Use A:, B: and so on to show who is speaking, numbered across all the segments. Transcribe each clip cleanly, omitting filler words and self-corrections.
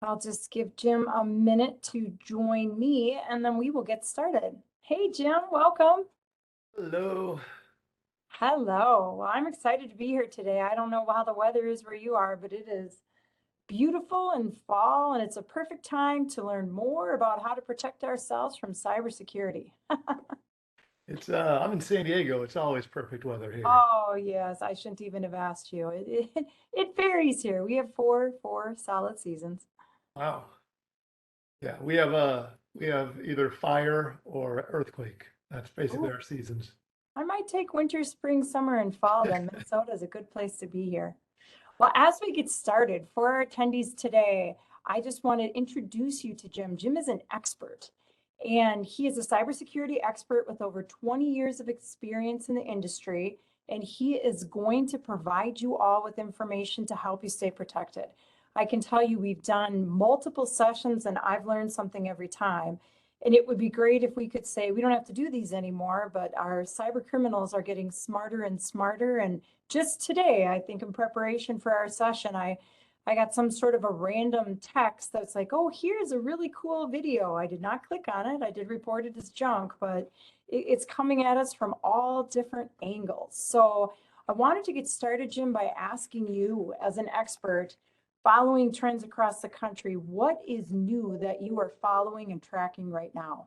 A: I'll just give Jim a minute to join me and then we will get started. Hey, Jim, welcome.
B: Hello.
A: Hello. Well, I'm excited to be here today. I don't know how the weather is where you are, but it is beautiful in fall, and it's a perfect time to learn more about how to protect ourselves from cybersecurity.
B: I'm in San Diego. It's always perfect weather here.
A: Oh, yes, I shouldn't even have asked you. It varies here. We have four solid seasons.
B: Wow. Yeah, we have either fire or earthquake. That's basically
A: Ooh,
B: our seasons.
A: I might take winter, spring, summer, and fall then. Minnesota is a good place to be here. Well, as we get started, for our attendees today, I just want to introduce you to Jim. Jim is an expert, and he is a cybersecurity expert with over 20 years of experience in the industry, and he is going to provide you all with information to help you stay protected. I can tell you we've done multiple sessions, and I've learned something every time. And it would be great if we could say we don't have to do these anymore, but our cyber criminals are getting smarter and smarter. And just today, I think in preparation for our session, I got some sort of a random text that's like, oh, here's a really cool video. I did not click on it. I did report it as junk, but it's coming at us from all different angles. So I wanted to get started, Jim, by asking you as an expert, following trends across the country, what is new that you are following and tracking right now?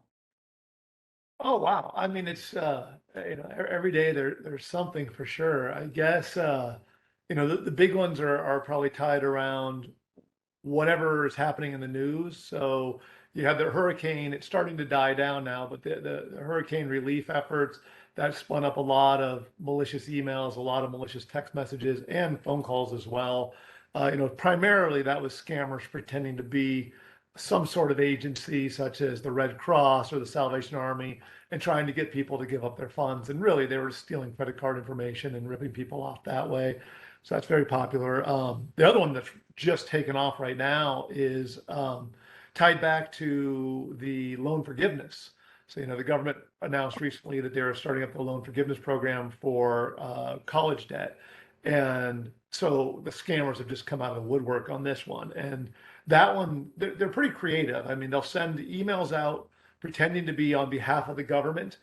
B: Oh wow. I mean, every day there's something for sure. I guess the big ones are probably tied around whatever is happening in the news. So you have the hurricane, it's starting to die down now, but the hurricane relief efforts that spun up a lot of malicious emails, a lot of malicious text messages, and phone calls as well. Primarily that was scammers pretending to be some sort of agency, such as the Red Cross or the Salvation Army, and trying to get people to give up their funds. And really, they were stealing credit card information and ripping people off that way. So that's very popular. The other one that's just taken off right now is tied back to the loan forgiveness. So, the government announced recently that they're starting up the loan forgiveness program for college debt. And so the scammers have just come out of the woodwork on this one. And that one, they're pretty creative. I mean, they'll send emails out pretending to be on behalf of the government,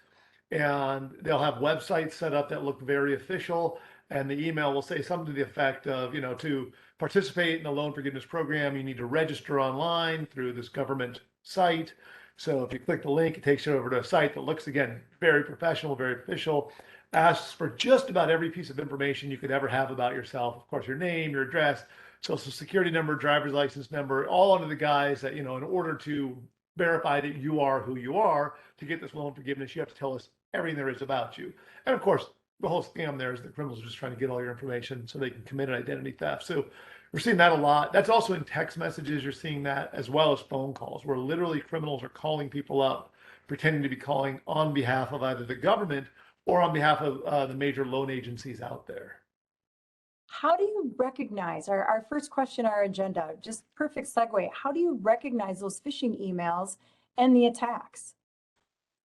B: and they'll have websites set up that look very official. And the email will say something to the effect of, to participate in the loan forgiveness program, you need to register online through this government site. So if you click the link, it takes you over to a site that looks, again, very professional, very official, asks for just about every piece of information you could ever have about yourself. Of course, your name, your address, social security number, driver's license number, all under the guise that, in order to verify that you are who you are to get this loan forgiveness, you have to tell us everything there is about you. And of course, the whole scam there is the criminals are just trying to get all your information so they can commit an identity theft. So we're seeing that a lot. That's also in text messages. You're seeing that as well as phone calls, where literally criminals are calling people up, pretending to be calling on behalf of either the government or on behalf of the major loan agencies out there.
A: How do you recognize our first question, our agenda, just perfect segue. How do you recognize those phishing emails and the attacks?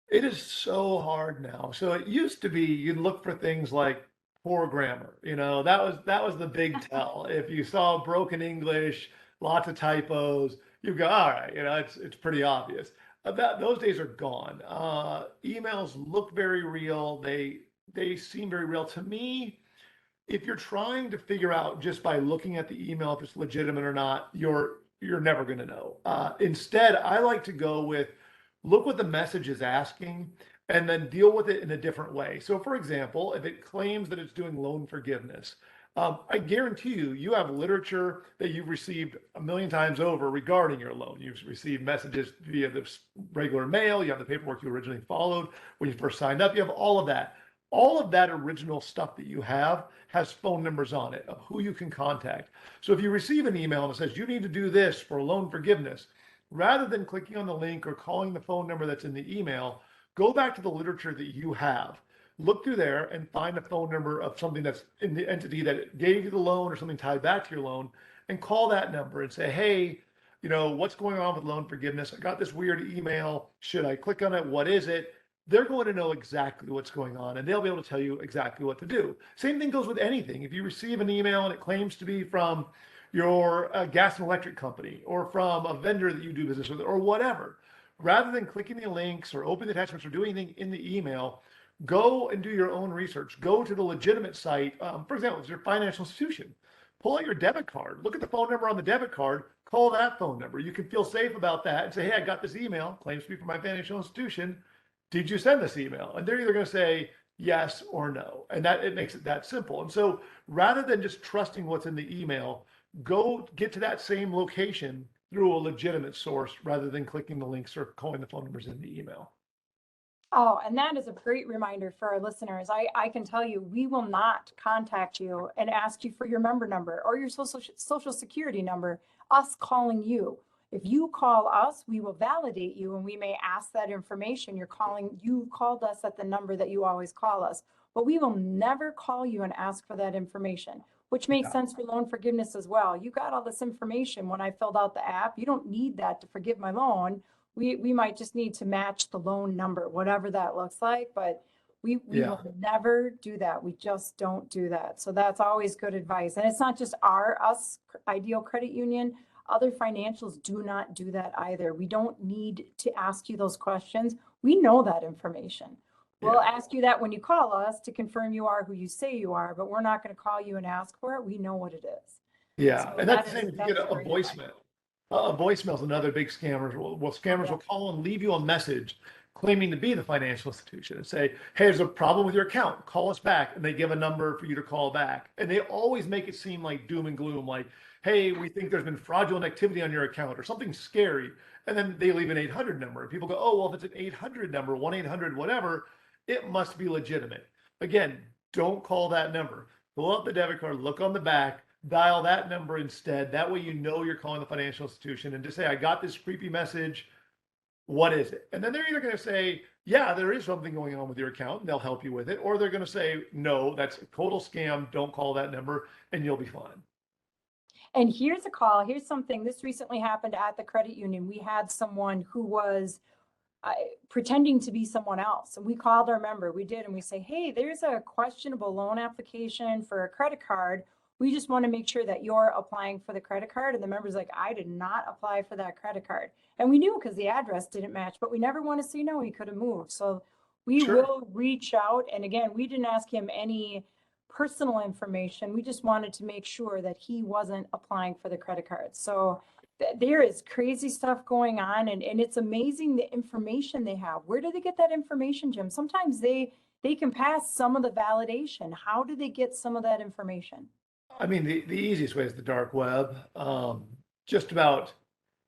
B: It is so hard now. So it used to be you'd look for things like poor grammar. That was the big tell. If you saw broken English, lots of typos, you go, all right, it's pretty obvious. Those days are gone. Emails look very real. They seem very real to me. If you're trying to figure out just by looking at the email if it's legitimate or not, you're never going to know. Instead, I like to go with look what the message is asking and then deal with it in a different way. So, for example, if it claims that it's doing loan forgiveness, I guarantee you have literature that you've received a million times over regarding your loan. You've received messages via the regular mail. You have the paperwork you originally followed when you first signed up. You have all of that. All of that original stuff that you have has phone numbers on it of who you can contact. So if you receive an email and it says you need to do this for loan forgiveness, rather than clicking on the link or calling the phone number that's in the email, go back to the literature that you have. Look through there and find a phone number of something that's in the entity that gave you the loan or something tied back to your loan and call that number and say, hey, what's going on with loan forgiveness? I got this weird email. Should I click on it? What is it? They're going to know exactly what's going on and they'll be able to tell you exactly what to do. Same thing goes with anything. If you receive an email and it claims to be from your gas and electric company or from a vendor that you do business with or whatever. Rather than clicking the links or open the attachments or doing anything in the email, go and do your own research. Go to the legitimate site. For example, if it's your financial institution, pull out your debit card, look at the phone number on the debit card, call that phone number. You can feel safe about that and say, hey, I got this email, claims to be from my financial institution. Did you send this email? And they're either going to say yes or no. And that it makes it that simple. And so rather than just trusting what's in the email, go get to that same location through a legitimate source rather than clicking the links or calling the phone numbers in the email.
A: Oh, and that is a great reminder for our listeners. I can tell you, we will not contact you and ask you for your member number or your social security number, us calling you. If you call us, we will validate you and we may ask that information. You called us at the number that you always call us, but we will never call you and ask for that information, which makes
B: Yeah.
A: sense for loan forgiveness as well. You got all this information when I filled out the app. You don't need that to forgive my loan. We might just need to match the loan number, whatever that looks like, but we
B: Yeah.
A: will never do that. We just don't do that. So that's always good advice. And it's not just us Ideal Credit Union. Other financials do not do that either. We don't need to ask you those questions. We know that information. We'll
B: Yeah.
A: ask you that when you call us to confirm you are who you say you are, but we're not going to call you and ask for it. We know what it is.
B: Yeah.
A: So
B: And that's the same if you get
A: that's
B: a
A: great advice.
B: voicemail. A voicemail is another big scammers. Well, scammers will call and leave you a message claiming to be the financial institution and say, hey, there's a problem with your account. Call us back. And they give a number for you to call back. And they always make it seem like doom and gloom, like, hey, we think there's been fraudulent activity on your account or something scary. And then they leave an 800 number. And people go, oh, well, if it's an 800 number, 1-800, whatever, it must be legitimate. Again, don't call that number. Pull up the debit card, look on the back, dial that number instead. That way you know you're calling the financial institution and just say, I got this creepy message. What is it? And then they're either going to say, yeah, there is something going on with your account and they'll help you with it. Or they're going to say, no, that's a total scam. Don't call that number and you'll be fine.
A: And here's a call. Here's something. This recently happened at the credit union. We had someone who was pretending to be someone else. And we called our member. We did. And we say, hey, there's a questionable loan application for a credit card. We just want to make sure that you're applying for the credit card. And the member's like, I did not apply for that credit card. And we knew because the address didn't match, but we never want to say no, he could have moved. So we
B: Sure.
A: will reach out. And again, we didn't ask him any personal information. We just wanted to make sure that he wasn't applying for the credit card. So there is crazy stuff going on, and it's amazing the information they have. Where do they get that information, Jim? Sometimes they can pass some of the validation. How do they get some of that information?
B: I mean, the easiest way is the dark web. Just about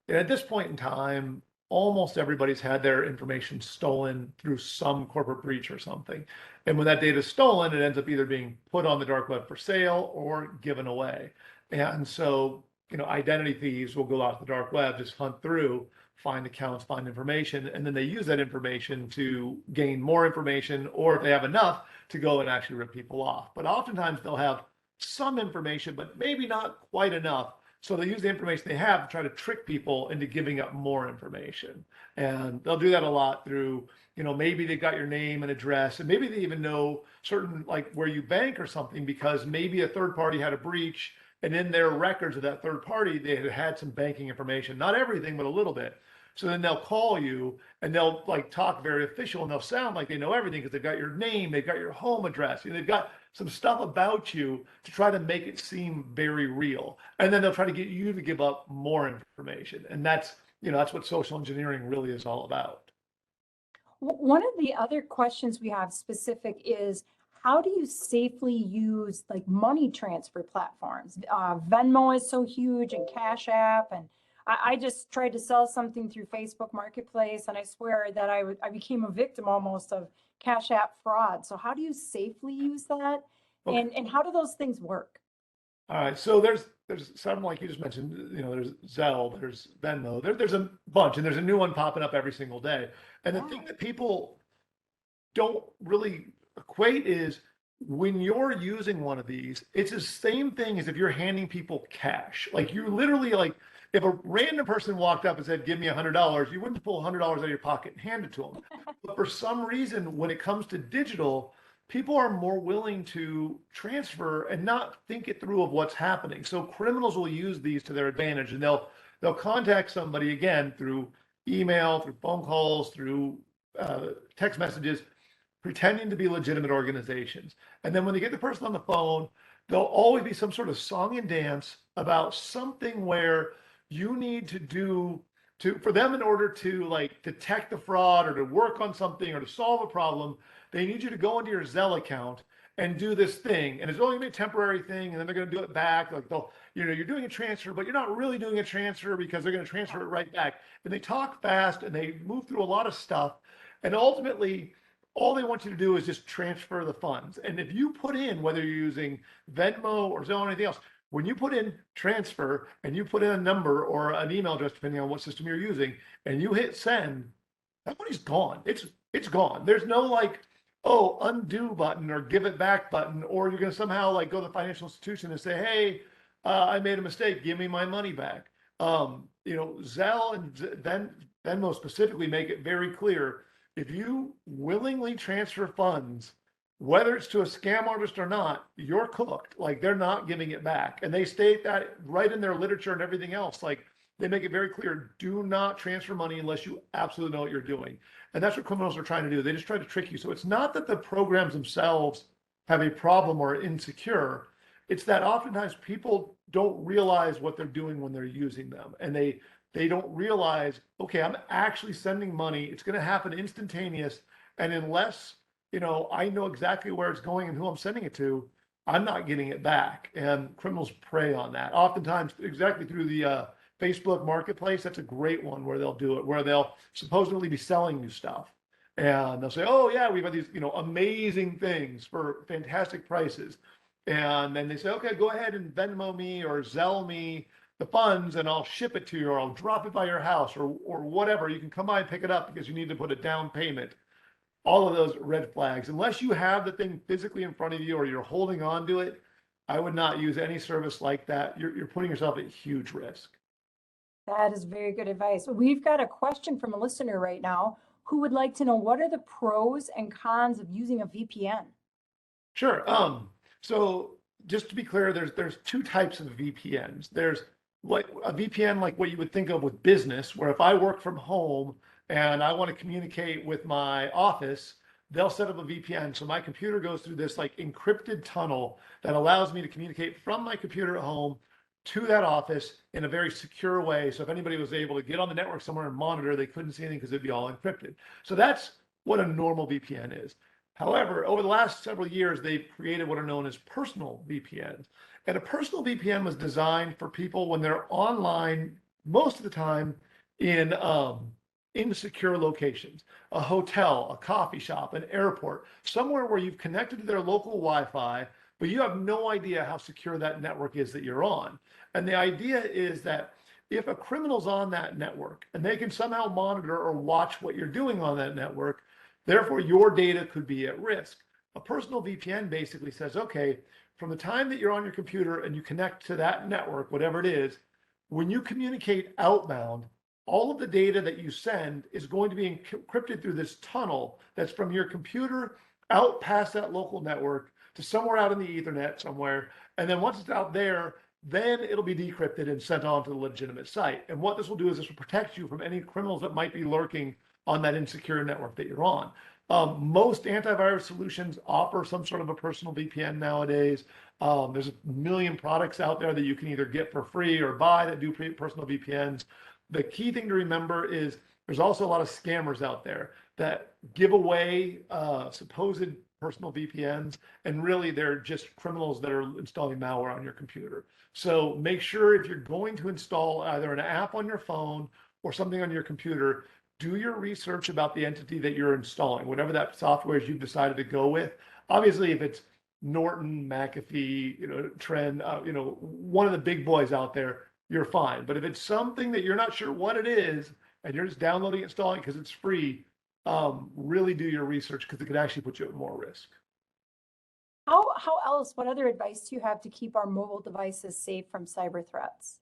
B: at this point in time, almost everybody's had their information stolen through some corporate breach or something. And when that data is stolen, it ends up either being put on the dark web for sale or given away. And so, identity thieves will go out to the dark web, just hunt through, find accounts, find information, and then they use that information to gain more information, or if they have enough, to go and actually rip people off. But oftentimes they'll have some information, but maybe not quite enough. So they use the information they have to try to trick people into giving up more information. And they'll do that a lot through, maybe they got your name and address, and maybe they even know certain, like where you bank or something, because maybe a third party had a breach and in their records of that third party, they had some banking information, not everything, but a little bit. So then they'll call you and they'll like talk very official and they'll sound like they know everything because they've got your name, they've got your home address, they've got some stuff about you to try to make it seem very real. And then they'll try to get you to give up more information. And that's what social engineering really is all about.
A: One of the other questions we have specific is, how do you safely use like money transfer platforms? Venmo is so huge, and Cash App, and I just tried to sell something through Facebook Marketplace, and I swear that I became a victim almost of Cash App fraud. So how do you safely use that?
B: Okay.
A: And how do those things work?
B: All right. So there's some, like you just mentioned, there's Zelle, there's Venmo, there's a bunch, and there's a new one popping up every single day. And the thing that people don't really equate is when you're using one of these, it's the same thing as if you're handing people cash. Like you literally, like if a random person walked up and said, give me $100, you wouldn't pull $100 out of your pocket and hand it to them. But for some reason, when it comes to digital, people are more willing to transfer and not think it through of what's happening. So criminals will use these to their advantage, and they'll contact somebody again through email, through phone calls, through text messages, pretending to be legitimate organizations. And then when they get the person on the phone, there'll always be some sort of song and dance about something where you need to do to for them in order to like detect the fraud or to work on something or to solve a problem. They need you to go into your Zelle account and do this thing, and it's only gonna be a temporary thing, and then they're gonna do it back. Like they'll, you're doing a transfer, but you're not really doing a transfer because they're gonna transfer it right back. And they talk fast and they move through a lot of stuff, and ultimately all they want you to do is just transfer the funds. And if you put in, whether you're using Venmo or Zelle or anything else, when you put in transfer and you put in a number or an email address, depending on what system you're using, and you hit send, that money's gone. It's gone. There's no like, oh, undo button or give it back button, or you're going to somehow like go to the financial institution and say, hey, I made a mistake. Give me my money back. Zelle and Venmo specifically make it very clear if you willingly transfer funds, whether it's to a scam artist or not, you're cooked. Like they're not giving it back. And they state that right in their literature and everything else. Like they make it very clear, do not transfer money unless you absolutely know what you're doing. And that's what criminals are trying to do. They just try to trick you. So it's not that the programs themselves have a problem or are insecure. It's that oftentimes people don't realize what they're doing when they're using them. And they don't realize, okay, I'm actually sending money. It's going to happen instantaneous. And unless, I know exactly where it's going and who I'm sending it to, I'm not getting it back. And criminals prey on that. Oftentimes, exactly through the Facebook marketplace, that's a great one where they'll do it, where they'll supposedly be selling you stuff. And they'll say, oh, yeah, we've got these, amazing things for fantastic prices. And then they say, okay, go ahead and Venmo me or Zelle me the funds and I'll ship it to you or I'll drop it by your house or whatever. You can come by and pick it up because you need to put a down payment. All of those red flags. Unless you have the thing physically in front of you or you're holding on to it, I would not use any service like that. You're putting yourself at huge risk.
A: That is very good advice. We've got a question from a listener right now who would like to know what are the pros and cons of using a VPN?
B: Sure. So just to be clear, there's two types of VPNs. There's like a VPN like what you would think of with business, where if I work from home and I want to communicate with my office, they'll set up a VPN. So my computer goes through this like encrypted tunnel that allows me to communicate from my computer at home to that office in a very secure way. So if anybody was able to get on the network somewhere and monitor, they couldn't see anything because it'd be all encrypted. So that's what a normal VPN is. However, over the last several years, they've created what are known as personal VPNs. And a personal VPN was designed for people when they're online most of the time in insecure locations, a hotel, a coffee shop, an airport, somewhere where you've connected to their local Wi-Fi, but you have no idea how secure that network is that you're on. And the idea is that if a criminal's on that network and they can somehow monitor or watch what you're doing on that network, therefore your data could be at risk. A personal VPN basically says, okay, from the time that you're on your computer and you connect to that network, whatever it is, when you communicate outbound, all of the data that you send is going to be encrypted through this tunnel that's from your computer out past that local network to somewhere out in the Ethernet somewhere. And then once it's out there, then it'll be decrypted and sent on to the legitimate site. And what this will do is this will protect you from any criminals that might be lurking on that insecure network that you're on. Most antivirus solutions offer some sort of a personal VPN nowadays. There's a million products out there that you can either get for free or buy that do personal VPNs. The key thing to remember is there's also a lot of scammers out there that give away supposed personal VPNs, and really they're just criminals that are installing malware on your computer. So make sure if you're going to install either an app on your phone or something on your computer, do your research about the entity that you're installing, whatever that software is you've decided to go with. Obviously, if it's Norton, McAfee, Trend, one of the big boys out there, you're fine. But if it's something that you're not sure what it is and you're just downloading, installing because it's free, really do your research because it could actually put you at more risk.
A: What other advice do you have to keep our mobile devices safe from cyber threats?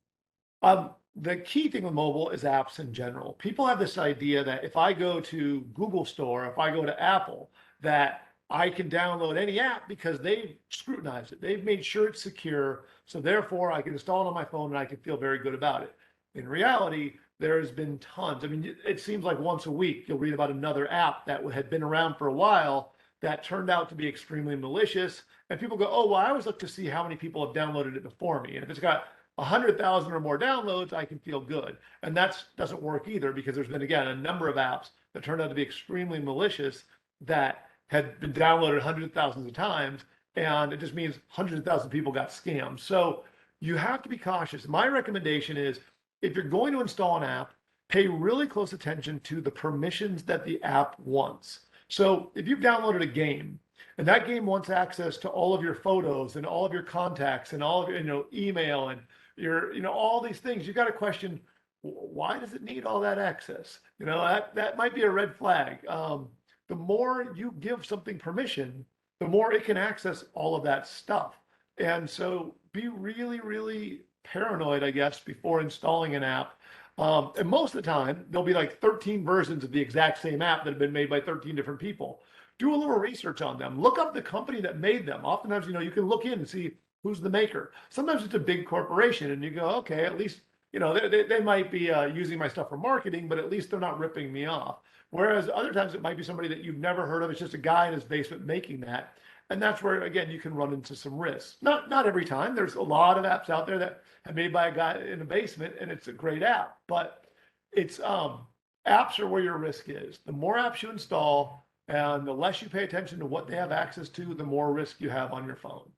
B: The key thing with mobile is apps in general. People have this idea that if I go to Google Store, if I go to Apple, that I can download any app because they've scrutinized it. They've made sure it's secure. So therefore I can install it on my phone and I can feel very good about it. In reality, there has been tons. I mean, it seems like once a week you'll read about another app that had been around for a while that turned out to be extremely malicious. And people go, oh, well, I always look to see how many people have downloaded it before me. And if it's got 100,000 or more downloads, I can feel good. And that doesn't work either because there's been, again, a number of apps that turned out to be extremely malicious that had been downloaded hundreds of thousands of times. And it just means hundreds of thousands of people got scammed. So you have to be cautious. My recommendation is if you're going to install an app, pay really close attention to the permissions that the app wants. So if you've downloaded a game and that game wants access to all of your photos and all of your contacts and all of your, email and your, all these things, you got to question, why does it need all that access? That might be a red flag. The more you give something permission, the more it can access all of that stuff. And so be really, really paranoid, I guess, before installing an app. And most of the time, there'll be like 13 versions of the exact same app that have been made by 13 different people. Do a little research on them. Look up the company that made them. Oftentimes, you can look in and see who's the maker. Sometimes it's a big corporation and you go, okay, at least, they might be using my stuff for marketing, but at least they're not ripping me off. Whereas other times it might be somebody that you've never heard of. It's just a guy in his basement making that. And that's where, again, you can run into some risks. Not every time. There's a lot of apps out there that are made by a guy in a basement, and it's a great app. But it's apps are where your risk is. The more apps you install and the less you pay attention to what they have access to, the more risk you have on your phone.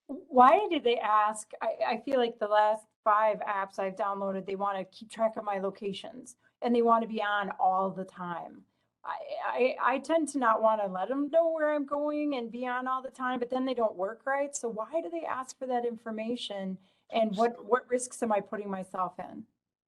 A: Why did they ask? I feel like the last 5 apps I've downloaded, they want to keep track of my locations and they want to be on all the time. I tend to not want to let them know where I'm going and be on all the time, but then they don't work right. So why do they ask for that information? And what risks am I putting myself in?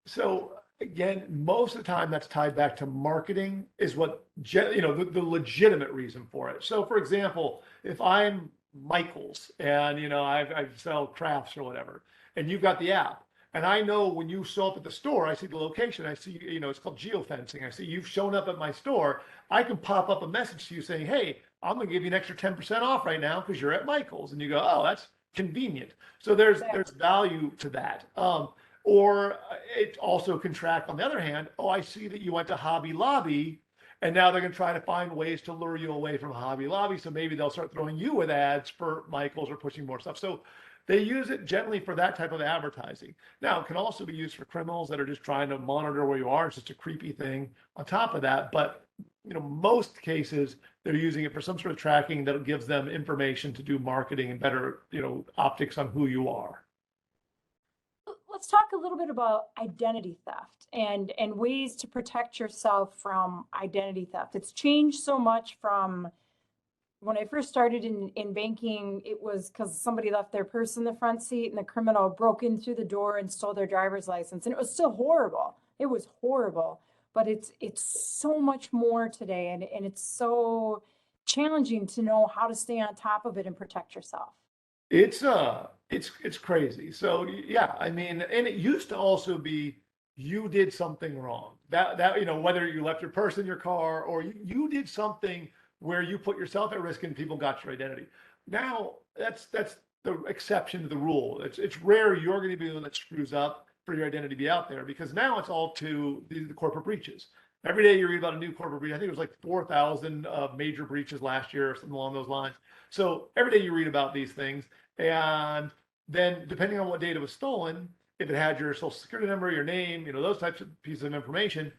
B: So again, most of the time that's tied back to marketing is what, the legitimate reason for it. So for example, if I'm Michael's and, I sell crafts or whatever, and you've got the app and I know when you show up at the store, I see the location, I see, it's called geofencing. I see you've shown up at my store. I can pop up a message to you saying, hey, I'm going to give you an extra 10% off right now because you're at Michael's. And you go, oh, that's convenient. So there's value to that. Or it also can track on the other hand, oh, I see that you went to Hobby Lobby and now they're going to try to find ways to lure you away from Hobby Lobby. So maybe they'll start throwing you with ads for Michael's or pushing more stuff. So they use it generally for that type of advertising. Now, it can also be used for criminals that are just trying to monitor where you are. It's just a creepy thing on top of that. But, most cases, they're using it for some sort of tracking that gives them information to do marketing and better, optics on who you are.
A: Let's talk a little bit about identity theft and ways to protect yourself from identity theft. It's changed so much from when I first started in banking. It was because somebody left their purse in the front seat and the criminal broke in through the door and stole their driver's license. And it was still horrible. It was horrible. But it's so much more today. And it's so challenging to know how to stay on top of it and protect yourself.
B: It's crazy. So yeah, I mean, and it used to also be you did something wrong. That whether you left your purse in your car or you did something where you put yourself at risk and people got your identity. Now that's the exception to the rule. It's rare you're going to be the one that screws up for your identity to be out there because now it's all to the corporate breaches. Every day you read about a new corporate breach. I think it was like 4,000 major breaches last year or something along those lines. So every day you read about these things. And then depending on what data was stolen, if it had your social security number, your name, those types of pieces of information,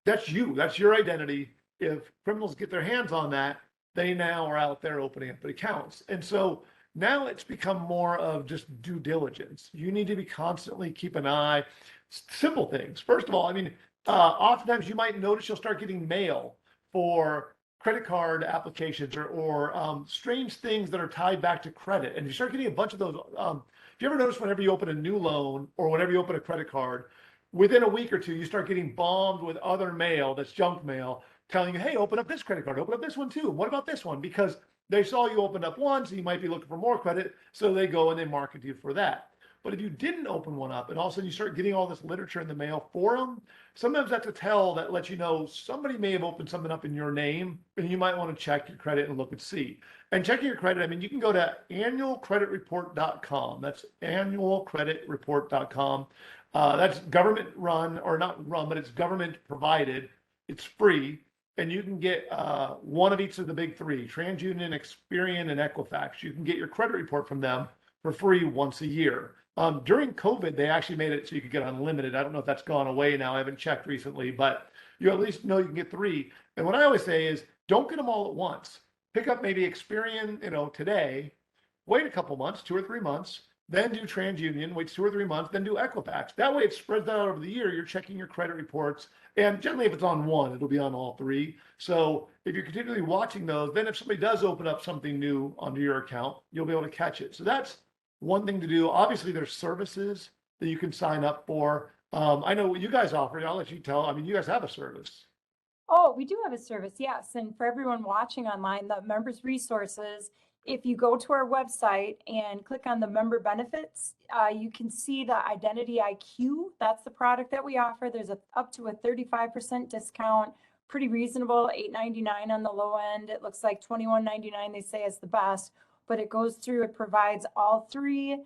B: that's you, that's your identity. If criminals get their hands on that, they now are out there opening up accounts. And so now it's become more of just due diligence. You need to be constantly keep an eye, simple things. First of all, I mean, oftentimes you might notice you'll start getting mail for credit card applications or strange things that are tied back to credit. And you start getting a bunch of those. If you ever notice whenever you open a new loan or whenever you open a credit card, within a week or two, you start getting bombed with other mail that's junk mail telling you, hey, open up this credit card, open up this one too. What about this one? Because they saw you opened up one, so you might be looking for more credit. So they go and they market you for that. But if you didn't open one up and all of a sudden you start getting all this literature in the mail for them, sometimes that's a tell that lets you know somebody may have opened something up in your name and you might want to check your credit and look and see. And checking your credit, I mean, you can go to annualcreditreport.com. That's annualcreditreport.com. That's government run, or not run, but it's government provided. It's free. And you can get one of each of the big three, TransUnion, Experian, and Equifax. You can get your credit report from them for free once a year. During COVID, they actually made it so you could get unlimited. I don't know if that's gone away now. I haven't checked recently, but you at least know you can get three. And what I always say is, don't get them all at once. Pick up maybe Experian, today, wait a couple months, 2 or 3 months, then do TransUnion, wait 2 or 3 months, then do Equifax. That way it spreads out over the year. You're checking your credit reports. And generally, if it's on one, it'll be on all three. So if you're continually watching those, then if somebody does open up something new onto your account, you'll be able to catch it. So that's one thing to do. Obviously, there's services that you can sign up for. I know what you guys offer. I'll let you tell. I mean, you guys have a service.
A: Oh, we do have a service, yes. And for everyone watching online, the members resources, if you go to our website and click on the member benefits, you can see the Identity IQ. That's the product that we offer. There's up to a 35% discount, pretty reasonable, $8.99 on the low end. It looks like $21.99 they say is the best, but it goes through, it provides all three,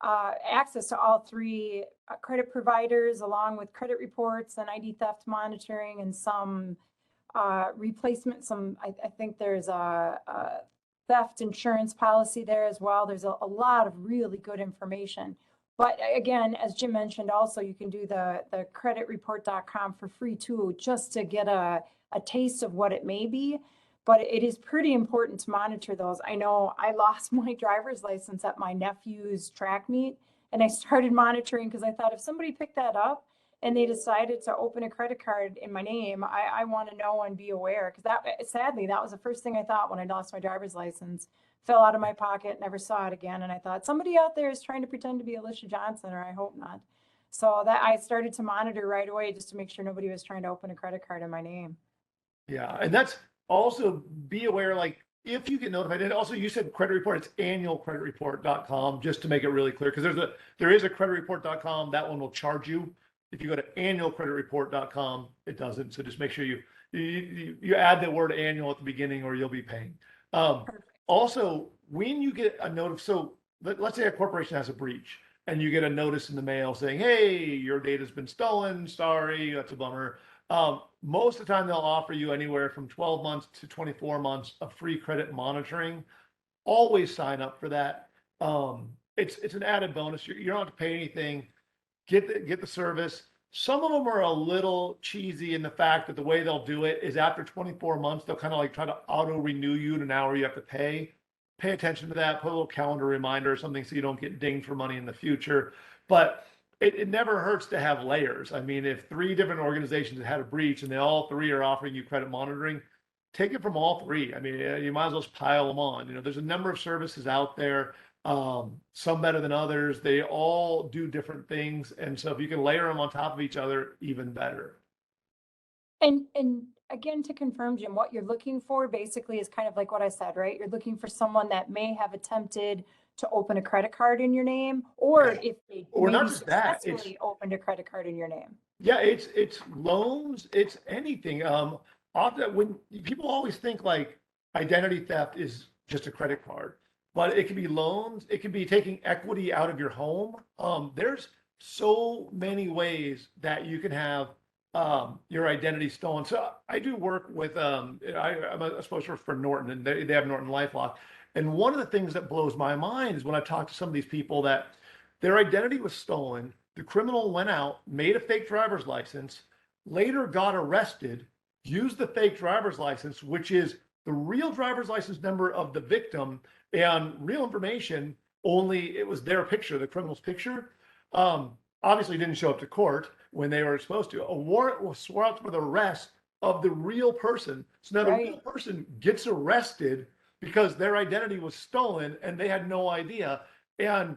A: access to all three credit providers, along with credit reports and ID theft monitoring and some replacement. I think there's a theft insurance policy there as well. There's a lot of really good information. But again, as Jim mentioned, also you can do the creditreport.com for free too, just to get a taste of what it may be. But it is pretty important to monitor those. I know I lost my driver's license at my nephew's track meet, and I started monitoring because I thought if somebody picked that up and they decided to open a credit card in my name, I want to know and be aware, because sadly, that was the first thing I thought when I lost my driver's license. Fell out of my pocket, never saw it again. And I thought somebody out there is trying to pretend to be Alicia Johnson, or I hope not. So that I started to monitor right away just to make sure nobody was trying to open a credit card in my name.
B: Yeah, and that's also, be aware, like if you get notified, and also you said credit report, it's annualcreditreport.com, just to make it really clear, because there is a creditreport.com, that one will charge you. If you go to annualcreditreport.com, it doesn't. So just make sure you add the word annual at the beginning, or you'll be paying. Also, when you get a notice, so let's say a corporation has a breach and you get a notice in the mail saying, hey, your data's been stolen. Sorry, that's a bummer. Most of the time they'll offer you anywhere from 12 months to 24 months of free credit monitoring. Always sign up for that. It's an added bonus. You don't have to pay anything. Get the service. Some of them are a little cheesy in the fact that the way they'll do it is after 24 months, they'll kind of like try to auto renew you to an hour you have to pay. Pay attention to that. Put a little calendar reminder or something so you don't get dinged for money in the future. But it never hurts to have layers. I mean, if 3 different organizations have had a breach and they all 3 are offering you credit monitoring, take it from all 3. I mean, you might as well just pile them on. There's a number of services out there. Some better than others. They all do different things. And so if you can layer them on top of each other, even better.
A: And again, to confirm, Jim, what you're looking for basically is kind of like what I said, right? You're looking for someone that may have attempted to open a credit card in your name, or if they
B: Or not
A: maybe
B: just that, it's
A: successfully opened a credit card in your name.
B: yeah, it's loans, it's anything. Often when people always think like identity theft is just a credit card, but it can be loans, it can be taking equity out of your home. There's so many ways that you can have your identity stolen. So I do work with I'm a spokesperson for Norton, and they have Norton LifeLock. And one of the things that blows my mind is when I talk to some of these people that their identity was stolen. The criminal went out, made a fake driver's license, later got arrested, used the fake driver's license, which is the real driver's license number of the victim and real information, only it was their picture, the criminal's picture. Obviously didn't show up to court when they were supposed to. A warrant was swore out for the arrest of the real person. So now the real person gets arrested because their identity was stolen and they had no idea. And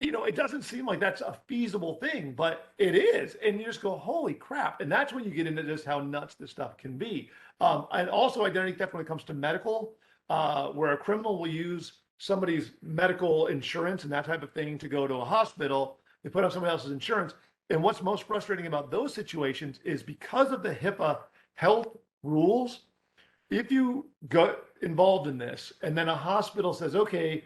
B: it doesn't seem like that's a feasible thing, but it is. And you just go, holy crap. And that's when you get into just how nuts this stuff can be. And also identity theft when it comes to medical, where a criminal will use somebody's medical insurance and that type of thing to go to a hospital. They put on somebody else's insurance. And what's most frustrating about those situations is because of the HIPAA health rules, if you got involved in this and then a hospital says, okay,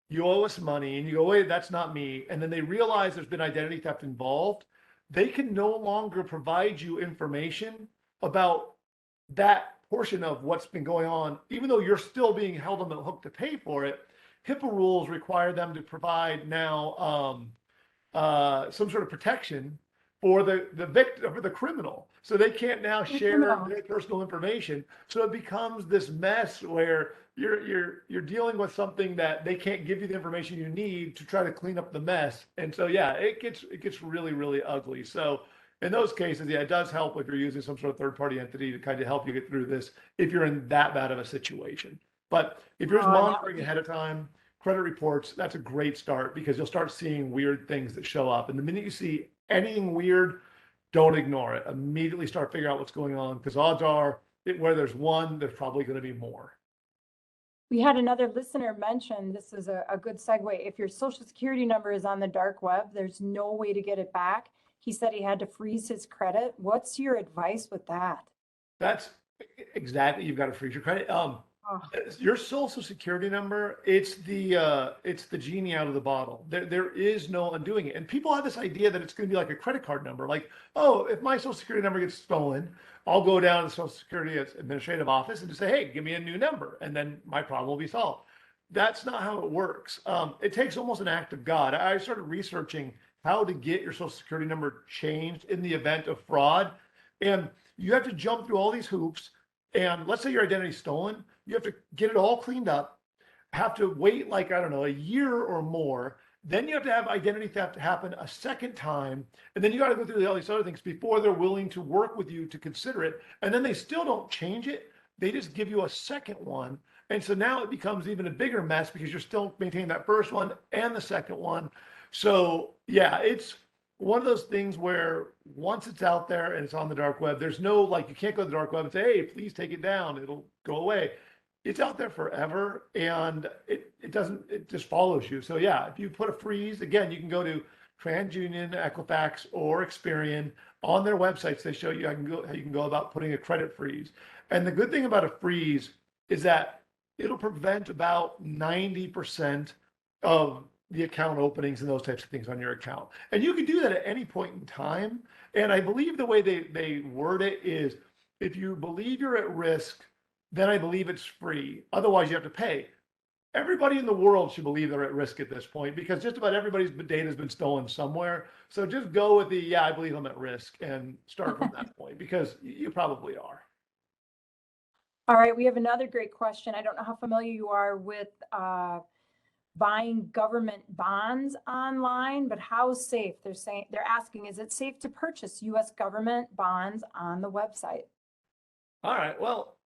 B: you owe us money, and you go, wait, that's not me. And then they realize there's been identity theft involved, they can no longer provide you information about that portion of what's been going on, even though you're still being held on the hook to pay for it. HIPAA rules require them to provide now some sort of protection for the victim, for the criminal. So they can't now share their personal information. So it becomes this mess where you're dealing with something that they can't give you the information you need to try to clean up the mess. And so yeah, it gets really, really ugly. So in those cases, yeah, it does help if you're using some sort of third-party entity to kind of help you get through this if you're in that bad of a situation. But if you're just monitoring ahead of time, credit reports, that's a great start because you'll start seeing weird things that show up. And the minute you see anything weird, don't ignore it. Immediately start figuring out what's going on because odds are where there's one, there's probably going to be more.
A: We had another listener mention, this is a good segue. If your social security number is on the dark web, there's no way to get it back. He said he had to freeze his credit. What's your advice with that?
B: That's exactly, you've got to freeze your credit. Your social security number, it's the genie out of the bottle. There is no undoing it. And people have this idea that it's going to be like a credit card number. Like, oh, if my social security number gets stolen, I'll go down to the Social Security Administrative Office and just say, hey, give me a new number. And then my problem will be solved. That's not how it works. It takes almost an act of God. I started researching how to get your social security number changed in the event of fraud. And you have to jump through all these hoops. And let's say your identity is stolen, you have to get it all cleaned up, have to wait like, I don't know, a year or more. Then you have to have identity theft happen a second time. And then you got to go through all these other things before they're willing to work with you to consider it. And then they still don't change it. They just give you a second one. And so now it becomes even a bigger mess because you're still maintaining that first one and the second one. So yeah, it's one of those things where once it's out there and it's on the dark web, there's no, like, you can't go to the dark web and say, hey, please take it down. It'll go away. It's out there forever and it just follows you. So yeah, if you put a freeze, again, you can go to TransUnion, Equifax, or Experian. On their websites, they show you how you can go about putting a credit freeze. And the good thing about a freeze is that it'll prevent about 90% of the account openings and those types of things on your account. And you can do that at any point in time. And I believe the way they word it is, if you believe you're at risk, then I believe it's free. Otherwise, you have to pay. Everybody in the world should believe they're at risk at this point because just about everybody's data has been stolen somewhere. So just go with the, yeah, I believe I'm at risk and start from that point because you probably are.
A: All right, we have another great question. I don't know how familiar you are with buying government bonds online, but how safe? They're asking, is it safe to purchase U.S. government bonds on the website?
B: All right. Well,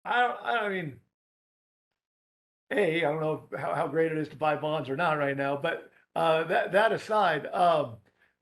B: I mean, I don't know how great it is to buy bonds or not right now, but that aside,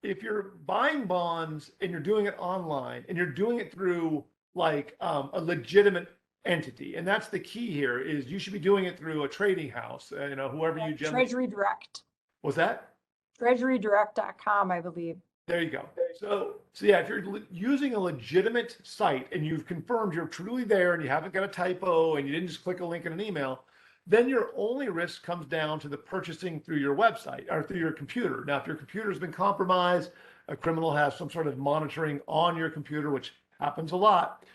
B: if you're buying bonds and you're doing it online and you're doing it through like a legitimate entity, and that's the key here, is you should be doing it through a trading house, whoever you generally.
A: Treasury Direct.
B: What's that?
A: TreasuryDirect.com, I believe.
B: There you go. So yeah, if you're using a legitimate site and you've confirmed you're truly there and you haven't got a typo and you didn't just click a link in an email, then your only risk comes down to the purchasing through your website or through your computer. Now, if your computer's been compromised, a criminal has some sort of monitoring on your computer, which happens a lot,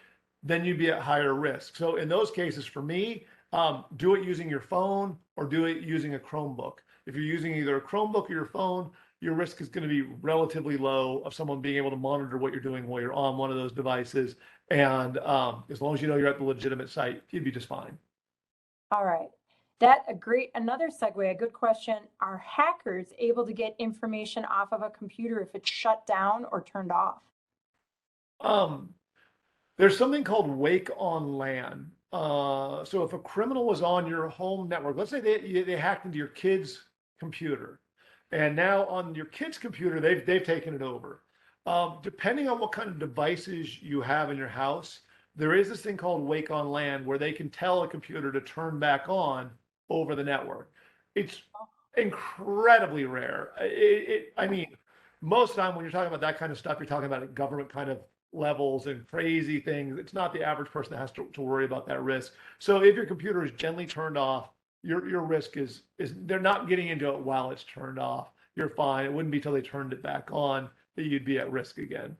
B: then you'd be at higher risk. So in those cases, for me, do it using your phone or do it using a Chromebook. If you're using either a Chromebook or your phone, your risk is going to be relatively low of someone being able to monitor what you're doing while you're on one of those devices. And as long as you know you're at the legitimate site, you'd be just fine.
A: All right. Another segue, a good question. Are hackers able to get information off of a computer if it's shut down or turned off?
B: There's something called Wake on LAN. So if a criminal was on your home network, let's say they hacked into your kid's computer, and now on your kid's computer, they've taken it over. Depending on what kind of devices you have in your house, there is this thing called Wake on LAN where they can tell a computer to turn back on over the network. It's incredibly rare. I mean, most of the time when you're talking about that kind of stuff, you're talking about government kind of levels and crazy things. It's not the average person that has to worry about that risk. So if your computer is gently turned off, your risk is they're not getting into it while it's turned off. You're fine. It wouldn't be till they turned it back on that you'd be at risk again.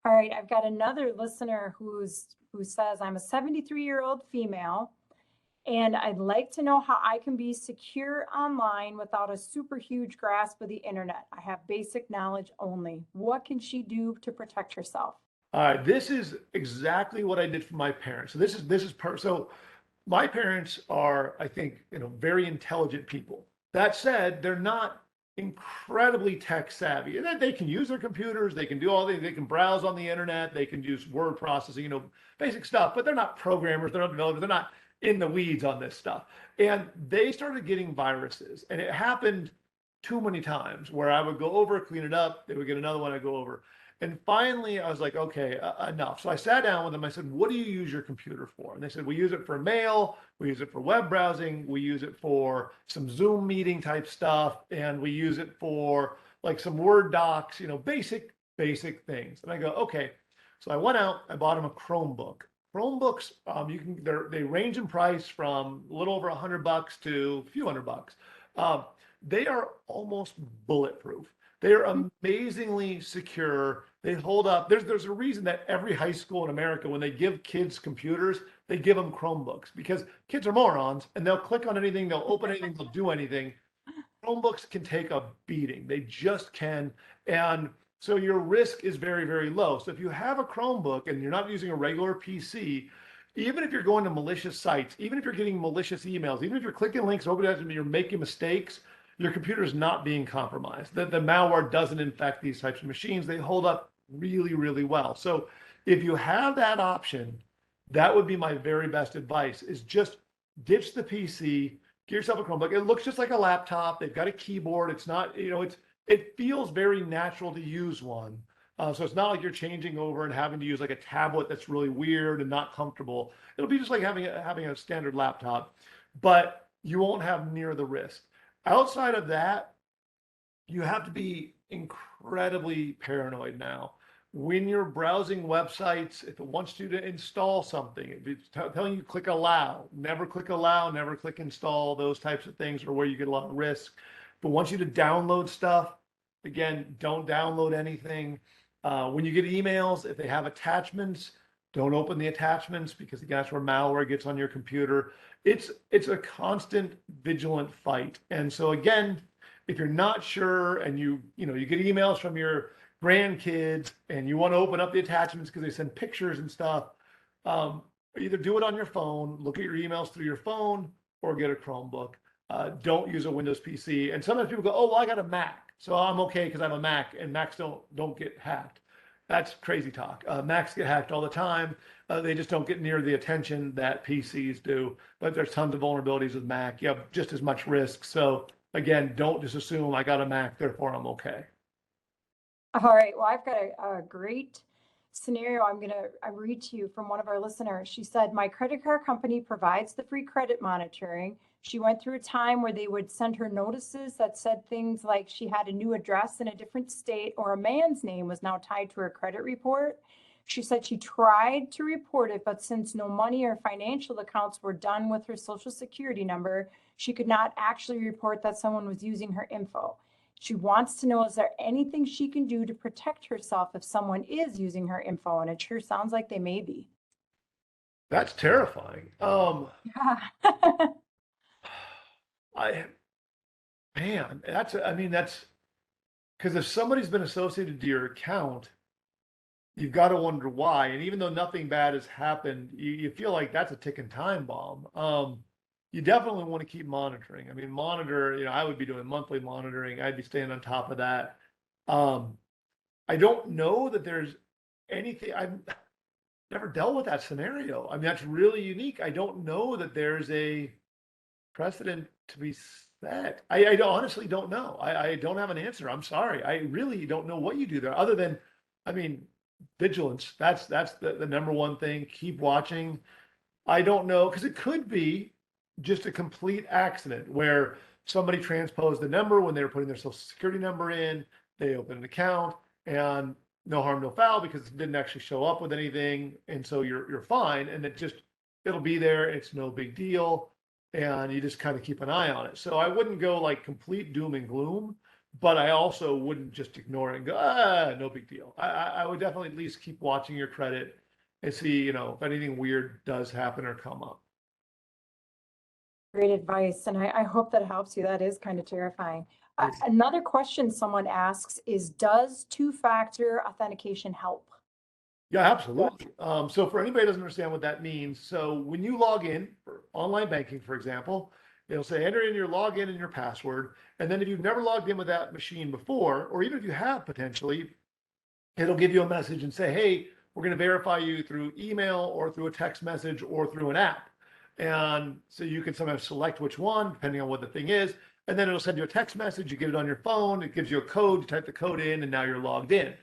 A: All right, I've got another listener who says, I'm a 73-year-old female, and I'd like to know how I can be secure online without a super huge grasp of the internet. I have basic knowledge only. What can she do to protect herself?
B: All right, this is exactly what I did for my parents. So so my parents are, I think, very intelligent people. That said, they're not incredibly tech savvy. And they can use their computers, they can do they can browse on the internet, they can use word processing, basic stuff, but they're not programmers, they're not developers, they're not in the weeds on this stuff. And they started getting viruses, and it happened too many times where I would go over, clean it up, they would get another one, I go over. And finally, I was like, okay, enough. So I sat down with them. I said, what do you use your computer for? And they said, we use it for mail, we use it for web browsing, we use it for some Zoom meeting type stuff, and we use it for like some Word docs, basic things. And I go, okay. So I went out, I bought them a Chromebook. Chromebooks, they range in price from a little over $100 to a few $100. Um, they are almost bulletproof. They are amazingly secure. They hold up. There's a reason that every high school in America, when they give kids computers, they give them Chromebooks because kids are morons and they'll click on anything, they'll open anything, they'll do anything. Chromebooks can take a beating. They just can. And so your risk is very, very low. So if you have a Chromebook and you're not using a regular PC, even if you're going to malicious sites, even if you're getting malicious emails, even if you're clicking links, opening and you're making mistakes, your computer is not being compromised. The malware doesn't infect these types of machines. They hold up really, really well. So if you have that option, that would be my very best advice is just ditch the PC, get yourself a Chromebook. It looks just like a laptop. They've got a keyboard. It's not, it feels very natural to use one. So it's not like you're changing over and having to use like a tablet that's really weird and not comfortable. It'll be just like having a standard laptop, but you won't have near the risk. Outside of that, you have to be incredibly paranoid now. When you're browsing websites, if it wants you to install something, if it's telling you click allow, never click allow, never click install, those types of things are where you get a lot of risk. But wants you to download stuff, again, don't download anything. When you get emails, if they have attachments, don't open the attachments because again, that's where malware gets on your computer. It's a constant vigilant fight. And so again, if you're not sure and you get emails from your grandkids and you want to open up the attachments because they send pictures and stuff, either do it on your phone, look at your emails through your phone, or get a Chromebook. Don't use a Windows PC. And sometimes people go, oh, well, I got a Mac, so I'm okay because I have a Mac, and Macs don't get hacked. That's crazy talk. Macs get hacked all the time. They just don't get near the attention that PCs do. But there's tons of vulnerabilities with Mac. You have just as much risk. So again, don't just assume I got a Mac, therefore I'm okay.
A: All right. Well, I've got a great scenario I read to you from one of our listeners. She said, my credit card company provides the free credit monitoring. She went through a time where they would send her notices that said things like she had a new address in a different state or a man's name was now tied to her credit report. She said she tried to report it, but since no money or financial accounts were done with her social security number, she could not actually report that someone was using her info. She wants to know, is there anything she can do to protect herself if someone is using her info? And it sure sounds like they may be.
B: That's terrifying.
A: Yeah.
B: I man, that's because if somebody's been associated to your account, you've got to wonder why. And even though nothing bad has happened, you feel like that's a ticking time bomb. You definitely want to keep monitoring. I mean, monitor, I would be doing monthly monitoring. I'd be staying on top of that. Um, I don't know that there's anything, I've never dealt with that scenario. I mean, that's really unique. I don't know that there's a precedent to be set. I honestly don't know. I don't have an answer. I'm sorry. I really don't know what you do there other than, I mean, vigilance. That's the number one thing. Keep watching. I don't know because it could be just a complete accident where somebody transposed the number when they were putting their social security number in, they opened an account, and no harm, no foul, because it didn't actually show up with anything. And so you're fine. And it'll be there. It's no big deal. And you just kind of keep an eye on it. So I wouldn't go like complete doom and gloom, but I also wouldn't just ignore it and go, no big deal. I would definitely at least keep watching your credit and see, if anything weird does happen or come up.
A: Great advice, and I hope that helps you. That is kind of terrifying.
B: It's
A: Another question someone asks is, does two-factor authentication help?
B: Yeah, absolutely. So for anybody who doesn't understand what that means, so when you log in for online banking, for example, it'll say enter in your login and your password. And then if you've never logged in with that machine before, or even if you have potentially, it'll give you a message and say, hey, we're going to verify you through email or through a text message or through an app. And so you can sometimes select which one, depending on what the thing is. And then it'll send you a text message. You get it on your phone. It gives you a code. You type the code in, and now you're logged in.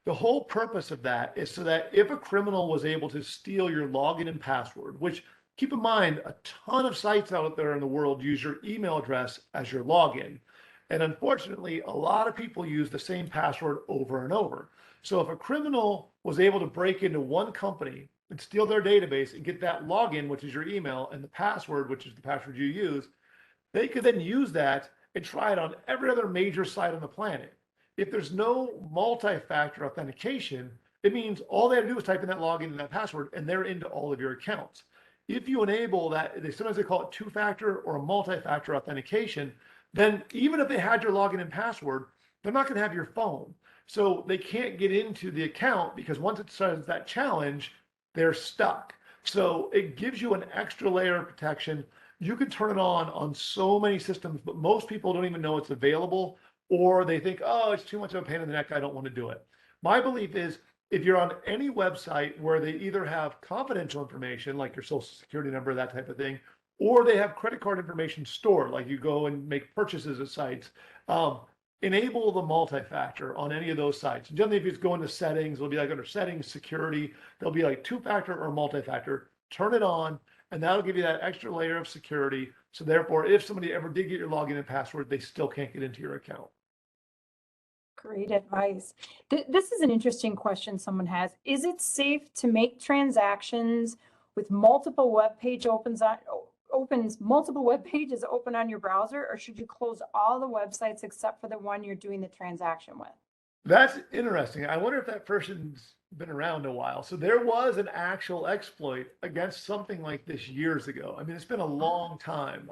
B: The whole purpose of that is so that if a criminal was able to steal your login and password, which keep in mind, a ton of sites out there in the world use your email address as your login. And unfortunately, a lot of people use the same password over and over. So if a criminal was able to break into one company and steal their database and get that login, which is your email, and the password, which is the password you use, they could then use that and try it on every other major site on the planet. If there's no multi-factor authentication, it means all they have to do is type in that login and that password, and they're into all of your accounts. If you enable that, sometimes they call it two-factor or a multi-factor authentication, then even if they had your login and password, they're not going to have your phone. So they can't get into the account because once it starts that challenge, they're stuck. So it gives you an extra layer of protection. You can turn it on so many systems, but most people don't even know it's available, or they think, oh, it's too much of a pain in the neck. I don't want to do it. My belief is if you're on any website where they either have confidential information, like your social security number, that type of thing, or they have credit card information stored, like you go and make purchases at sites, enable the multi-factor on any of those sites. Generally, if you go into settings, it'll be like under settings, security, there'll be like two-factor or multi-factor. Turn it on, and that'll give you that extra layer of security. So therefore, if somebody ever did get your login and password, they still can't get into your account.
A: Great advice. This is an interesting question someone has. Is it safe to make transactions with multiple opens multiple web pages open on your browser, or should you close all the websites except for the one you're doing the transaction with?
B: That's interesting. I wonder if that person's been around a while. So there was an actual exploit against something like this years ago. I mean, it's been a long time,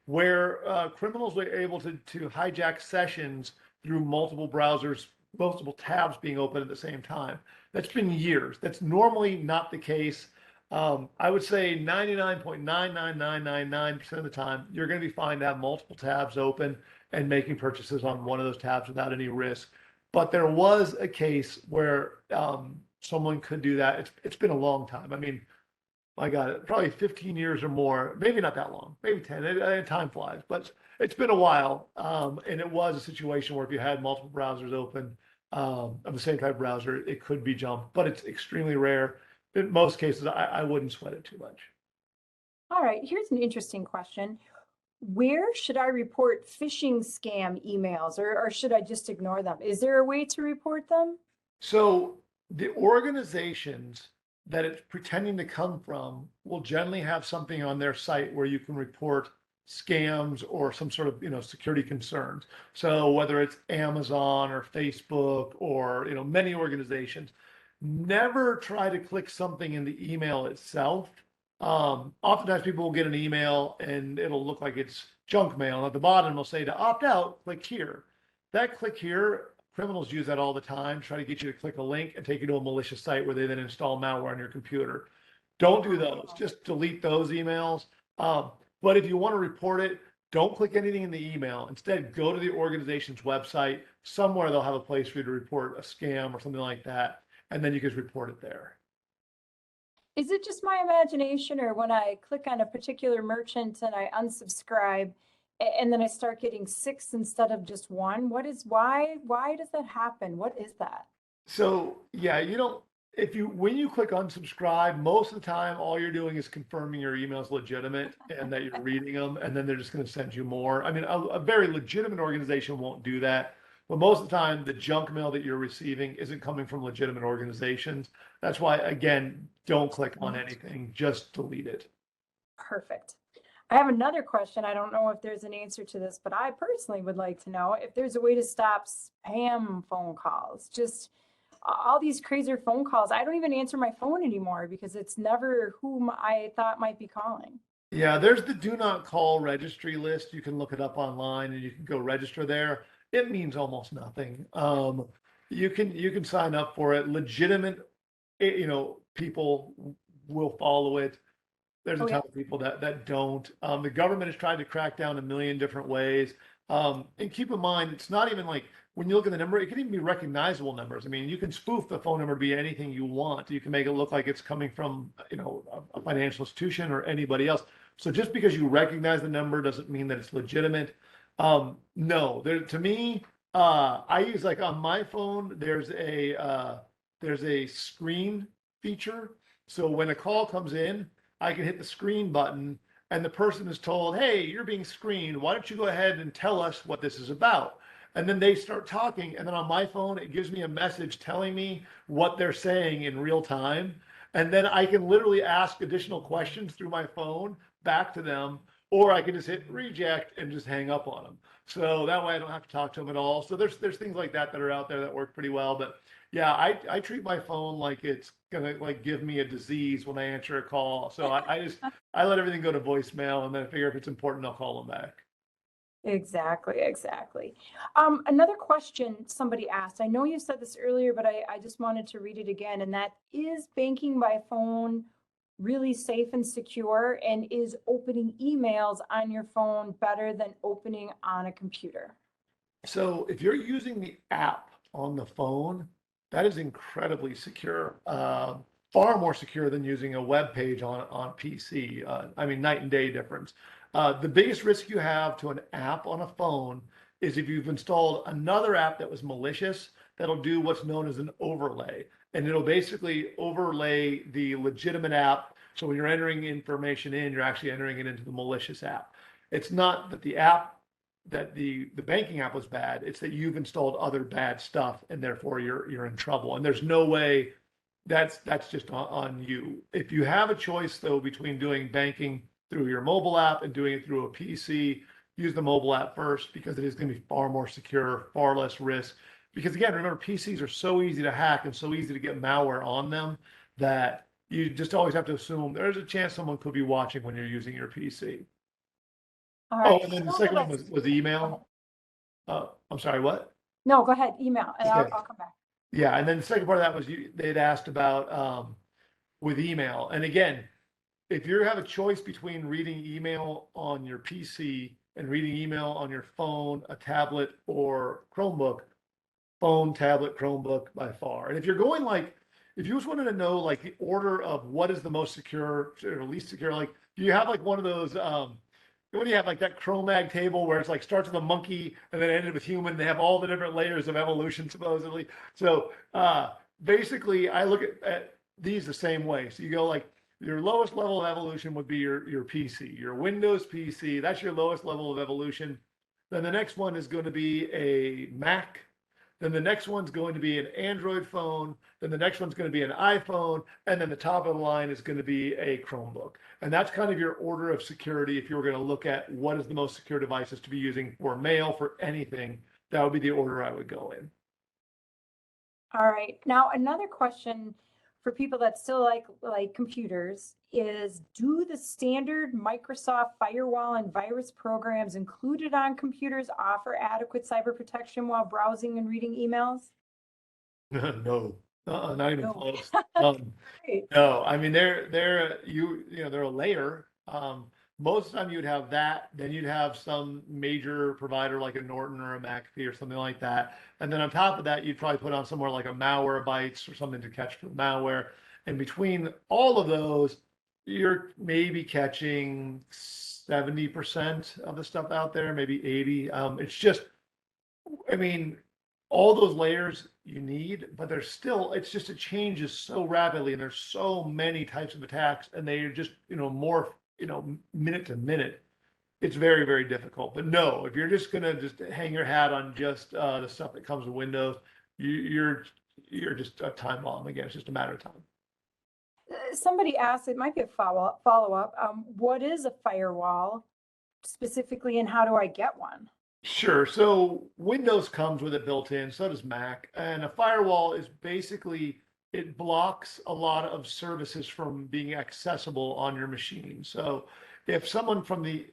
B: where criminals were able to hijack sessions through multiple browsers, multiple tabs being open at the same time. That's been years. That's normally not the case. I would say 99.99999% of the time, you're going to be fine to have multiple tabs open and making purchases on one of those tabs without any risk. But there was a case where someone could do that. It's been a long time. I mean, my God, probably 15 years or more, maybe not that long, maybe 10. Time flies, but it's been a while. And it was a situation where if you had multiple browsers open of the same type of browser, it could be jumped, but it's extremely rare. In most cases, I wouldn't sweat it too much.
A: All right, here's an interesting question. Where should I report phishing scam emails, or should I just ignore them? Is there a way to report them?
B: So the organizations that it's pretending to come from will generally have something on their site where you can report scams or some sort of security concerns. So whether it's Amazon or Facebook or many organizations, never try to click something in the email itself. Oftentimes people will get an email and it'll look like it's junk mail. And at the bottom, it'll say to opt out, click here. That click here, criminals use that all the time, try to get you to click a link and take you to a malicious site where they then install malware on your computer. Don't do those. Just delete those emails. But if you want to report it, don't click anything in the email. Instead, go to the organization's website. Somewhere they'll have a place for you to report a scam or something like that. And then you can report it there.
A: Is it just my imagination, or when I click on a particular merchant and I unsubscribe, and then I start getting six instead of just one? Why does that happen? What is that?
B: So yeah, you don't. when you click unsubscribe, most of the time, all you're doing is confirming your email's legitimate and that you're reading them, and then they're just going to send you more. I mean, a very legitimate organization won't do that, but most of the time, the junk mail that you're receiving isn't coming from legitimate organizations. That's why, again, don't click on anything, just delete it.
A: Perfect. I have another question. I don't know if there's an answer to this, but I personally would like to know if there's a way to stop spam phone calls. Just all these crazy phone calls. I don't even answer my phone anymore because it's never whom I thought might be calling.
B: Yeah, there's the do not call registry list. You can look it up online and you can go register there. It means almost nothing. You can sign up for it. Legitimate, people will follow it. There's a
A: Oh, yeah.
B: ton of people that don't. The government has tried to crack down a million different ways. And keep in mind, it's not even like when you look at the number, it can even be recognizable numbers. I mean, you can spoof the phone number to be anything you want. You can make it look like it's coming from, a financial institution or anybody else. So just because you recognize the number doesn't mean that it's legitimate. No, to me, I use like on my phone, there's a screen feature. So when a call comes in, I can hit the screen button and the person is told, hey, you're being screened. Why don't you go ahead and tell us what this is about? And then they start talking. And then on my phone, it gives me a message telling me what they're saying in real time. And then I can literally ask additional questions through my phone back to them, or I can just hit reject and just hang up on them. So that way I don't have to talk to them at all. So there's things like that that are out there that work pretty well. But yeah, I treat my phone like it's gonna like give me a disease when I answer a call. So I let everything go to voicemail, and then I figure if it's important, I'll call them back.
A: Exactly, exactly. Another question somebody asked, I know you said this earlier, but I just wanted to read it again, and that is banking by phone really safe and secure? And is opening emails on your phone better than opening on a computer?
B: So if you're using the app on the phone, that is incredibly secure. Far more secure than using a web page on PC. I mean, night and day difference. The biggest risk you have to an app on a phone is if you've installed another app that was malicious, that'll do what's known as an overlay. And it'll basically overlay the legitimate app. So when you're entering information in, you're actually entering it into the malicious app. It's not that the banking app was bad. It's that you've installed other bad stuff and therefore you're in trouble. And there's no way that's just on you. If you have a choice though between doing banking through your mobile app and doing it through a PC, use the mobile app first because it is going to be far more secure, far less risk. Because again, remember PCs are so easy to hack and so easy to get malware on them that you just always have to assume there's a chance someone could be watching when you're using your PC.
A: All
B: Oh,
A: right.
B: and then the
A: I know
B: second
A: that
B: one
A: that's,
B: was
A: go ahead.
B: email. I'm sorry, what?
A: No, go ahead, email, and
B: Okay.
A: I'll come back.
B: Yeah, and then the second part of that was they'd asked about with email. And again, if you have a choice between reading email on your PC and reading email on your phone, a tablet, or Chromebook, phone, tablet, Chromebook by far. And if you're going like, if you just wanted to know like the order of what is the most secure or least secure, like do you have like one of those when you have like that Chromag table where it's like starts with a monkey and then ended with human, they have all the different layers of evolution supposedly. So basically I look at these the same way. So you go like your lowest level of evolution would be your PC, your Windows PC. That's your lowest level of evolution. Then the next one is going to be a Mac. Then the next one's going to be an Android phone. Then the next one's going to be an iPhone. And then the top of the line is going to be a Chromebook. And that's kind of your order of security. If you were going to look at what is the most secure devices to be using for mail, for anything, that would be the order I would go in.
A: All right. Now, another question for people that still like computers is, do the standard Microsoft firewall and virus programs included on computers offer adequate cyber protection while browsing and reading emails?
B: No, not even
A: No.
B: close.
A: Great.
B: No, I mean they're a layer. Most of the time you'd have that, then you'd have some major provider like a Norton or a McAfee or something like that. And then on top of that, you'd probably put on somewhere like a Malwarebytes or something to catch the malware. And between all of those, you're maybe catching 70% of the stuff out there, maybe 80. It's just, I mean, all those layers you need, but there's still, it's just, it changes so rapidly and there's so many types of attacks and they are just, more, minute to minute. It's very, very difficult. But no, if you're just gonna just hang your hat on just the stuff that comes with Windows, you're just a time bomb again. It's just a matter of time.
A: Somebody asked, it might be a follow-up, what is a firewall specifically and how do I get one?
B: Sure. So Windows comes with it built in, so does Mac. And a firewall is basically, it blocks a lot of services from being accessible on your machine. So if someone from the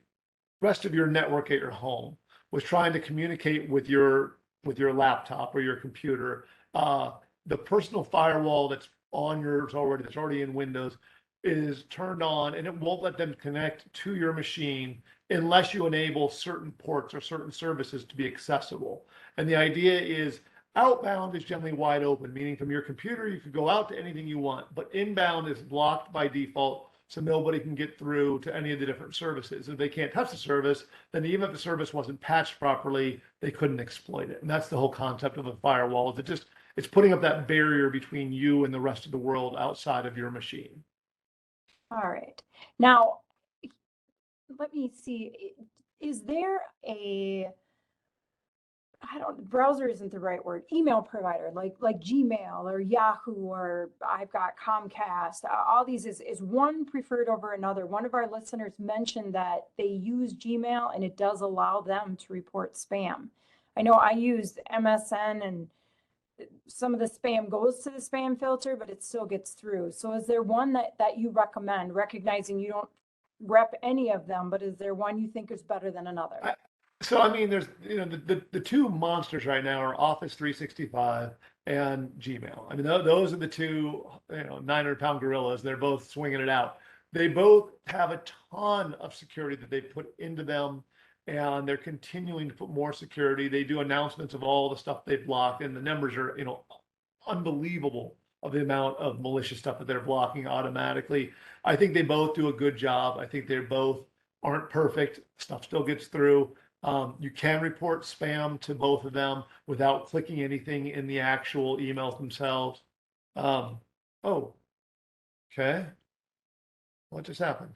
B: rest of your network at your home was trying to communicate with your laptop or your computer, uh, the personal firewall that's on yours already, that's already in Windows, is turned on and it won't let them connect to your machine unless you enable certain ports or certain services to be accessible. And the idea is outbound is generally wide open, meaning from your computer, you could go out to anything you want, but inbound is blocked by default. So nobody can get through to any of the different services. If they can't touch the service, then even if the service wasn't patched properly, they couldn't exploit it. And that's the whole concept of a firewall. Is it's putting up that barrier between you and the rest of the world outside of your machine.
A: All right. Now, let me see. Is there a, I don't, browser isn't the right word, email provider like Gmail or Yahoo, or I've got Comcast. All these, is one preferred over another? One of our listeners mentioned that they use Gmail and it does allow them to report spam. I know I use MSN and some of the spam goes to the spam filter, but it still gets through. So is there one that you recommend, recognizing you don't rep any of them, but is there one you think is better than another?
B: So I mean, there's the two monsters right now are Office 365 and Gmail. I mean, those are the two 900-pound gorillas. They're both swinging it out. They both have a ton of security that they put into them, and they're continuing to put more security. They do announcements of all the stuff they've blocked, and the numbers are unbelievable of the amount of malicious stuff that they're blocking automatically. I think they both do a good job. I think they both aren't perfect. Stuff still gets through. You can report spam to both of them without clicking anything in the actual emails themselves. Oh, okay. What just happened?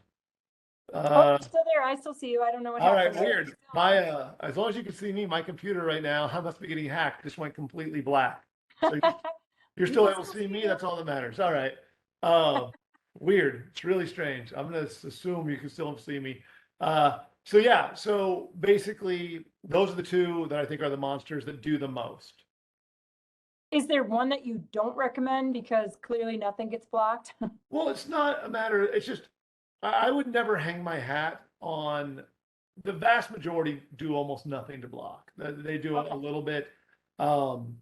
A: Oh, you're still there. I still see you. I don't know what
B: All right,
A: happened.
B: weird. My as long as you can see me, my computer right now, I must be getting hacked. Just went completely black. So you're still
A: can
B: able to
A: still
B: see
A: see
B: me.
A: you.
B: That's all that matters. All right. Uh, weird. It's really strange. I'm gonna assume you can still see me. So yeah. So basically, those are the two that I think are the monsters that do the most.
A: Is there one that you don't recommend because clearly nothing gets blocked?
B: Well, it's not a matter. It's just I would never hang my hat on. The vast majority do almost nothing to block. They do a
A: Okay.
B: little bit. Um,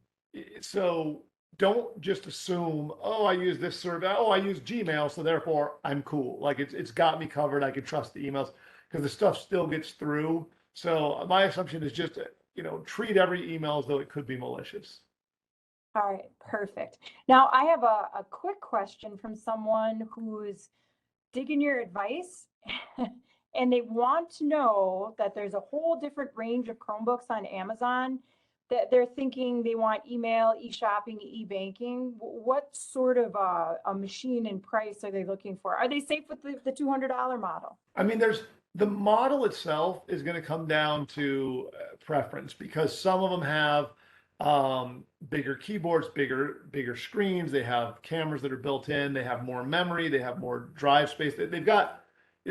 B: so don't just assume, oh, I use this service. Oh, I use Gmail, so therefore I'm cool. Like it's got me covered. I can trust the emails because the stuff still gets through. So my assumption is just treat every email as though it could be malicious.
A: All right, perfect. Now I have a quick question from someone who's digging your advice and they want to know that there's a whole different range of Chromebooks on Amazon that they're thinking they want email, e-shopping, e-banking. What sort of a machine and price are they looking for? Are they safe with the $200 model?
B: I mean, there's the model itself is going to come down to preference because some of them have bigger keyboards, bigger screens. They have cameras that are built in. They have more memory. They have more drive space. They've got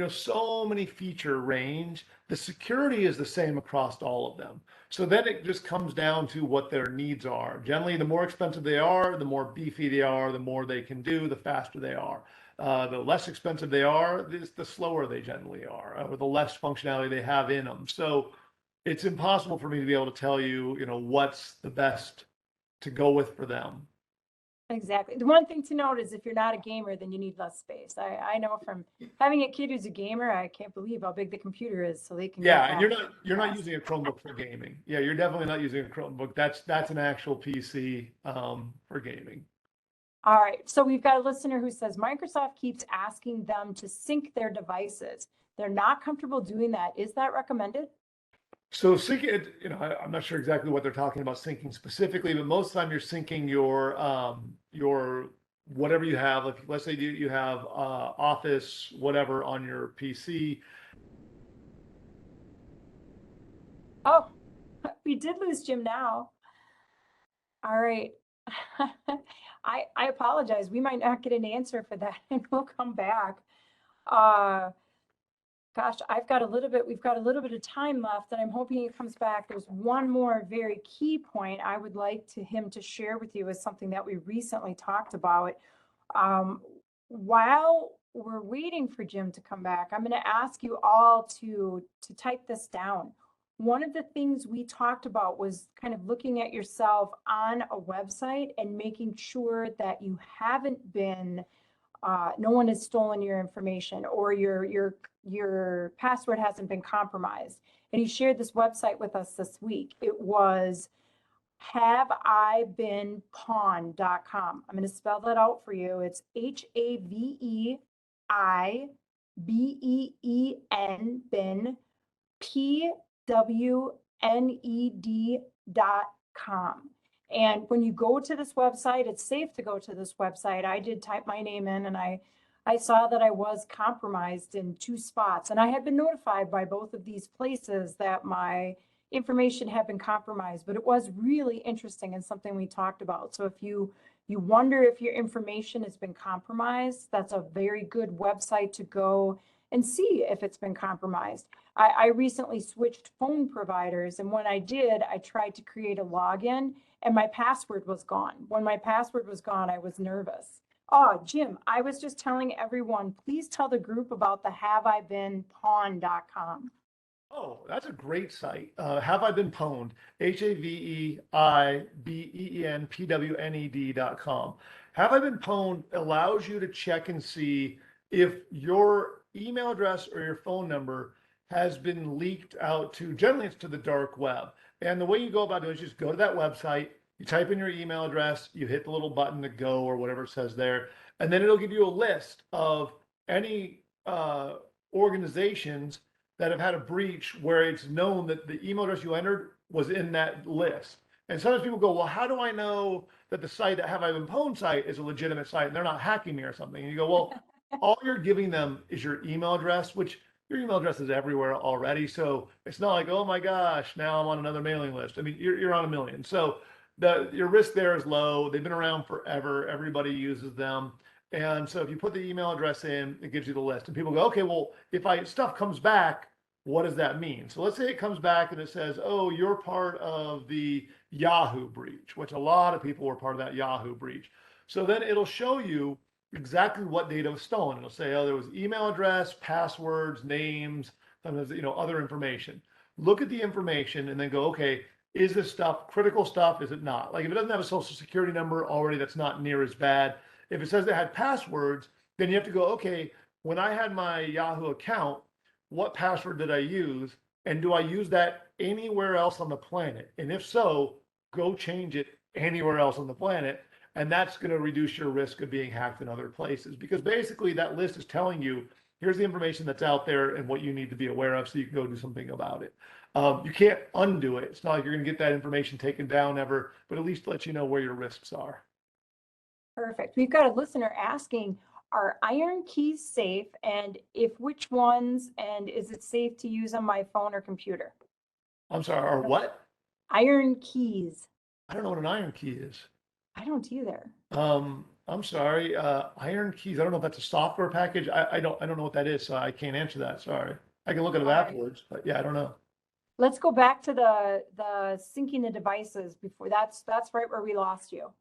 B: so many feature range. The security is the same across all of them. So then it just comes down to what their needs are. Generally, the more expensive they are, the more beefy they are, the more they can do, the faster they are. The less expensive they are, the slower they generally are, or the less functionality they have in them. So it's impossible for me to be able to tell you, what's the best to go with for them.
A: Exactly. The one thing to note is if you're not a gamer, then you need less space. I know from having a kid who's a gamer, I can't believe how big the computer is, so they can go
B: Yeah, and
A: fast.
B: you're not using a Chromebook for gaming. Yeah, you're definitely not using a Chromebook. That's an actual PC for gaming.
A: All right. So we've got a listener who says Microsoft keeps asking them to sync their devices. They're not comfortable doing that. Is that recommended?
B: So syncing, I'm not sure exactly what they're talking about syncing specifically, but most of the time you're syncing your whatever you have. Like let's say you have Office whatever on your PC.
A: Oh, we did lose Jim now. All right. I apologize. We might not get an answer for that and we'll come back. Uh, Gosh, we've got a little bit of time left and I'm hoping he comes back. There's one more very key point I would like him to share with you, is something that we recently talked about. Um, while we're waiting for Jim to come back, I'm going to ask you all to type this down. One of the things we talked about was kind of looking at yourself on a website and making sure that you haven't been no one has stolen your information, or your password hasn't been compromised. And he shared this website with us this week. It was haveibeenpawned.com. I'm going to spell that out for you. It's HAVEIBEEN, been PWNED.com. And when you go to this website, it's safe to go to this website. I did type my name in and I saw that I was compromised in 2 spots. And I had been notified by both of these places that my information had been compromised, but it was really interesting and something we talked about. So if you wonder if your information has been compromised, that's a very good website to go and see if it's been compromised. I recently switched phone providers, and when I did, I tried to create a login and my password was gone. When my password was gone, I was nervous. Oh, Jim, I was just telling everyone, please tell the group about the haveibeenpawned.com.
B: Oh, that's a great site. Have I been pwned? HAVEIBEENPWNED.com. Have I been pwned allows you to check and see if your email address or your phone number has been leaked out to, generally it's to the dark web. And the way you go about it is just go to that website, you type in your email address, you hit the little button to go or whatever it says there, and then it'll give you a list of any organizations that have had a breach where it's known that the email address you entered was in that list. And sometimes people go, well, how do I know that the site, that Have I Been Pwned site, is a legitimate site and they're not hacking me or something? And you go, well, all you're giving them is your email address, which your email address is everywhere already. So it's not like, oh my gosh, now I'm on another mailing list. I mean, you're on a million. So your risk there is low. They've been around forever. Everybody uses them. And so if you put the email address in, it gives you the list. And people go, okay, well, if stuff comes back, what does that mean? So let's say it comes back and it says, oh, you're part of the Yahoo breach, which a lot of people were part of that Yahoo breach. So then it'll show you exactly what data was stolen. It'll say, oh, there was email address, passwords, names, sometimes, other information. Look at the information and then go, okay, is this stuff critical stuff? Is it not? Like if it doesn't have a social security number already, that's not near as bad. If it says it had passwords, then you have to go, okay, when I had my Yahoo account, what password did I use? And do I use that anywhere else on the planet? And if so, go change it anywhere else on the planet. And that's going to reduce your risk of being hacked in other places, because basically that list is telling you, here's the information that's out there and what you need to be aware of so you can go do something about it. You can't undo it. It's not like you're going to get that information taken down ever, but at least let you know where your risks are.
A: Perfect. We've got a listener asking, are iron keys safe? And if which ones, and is it safe to use on my phone or computer?
B: I'm sorry, or what?
A: Iron keys.
B: I don't know what an iron key is.
A: I don't either.
B: I'm sorry, iron keys. I don't know if that's a software package. I don't know what that is, so I can't answer that. Sorry. I can look at it
A: All right.
B: afterwards, but yeah, I don't know.
A: Let's go back to the syncing the devices before. That's right where we lost you.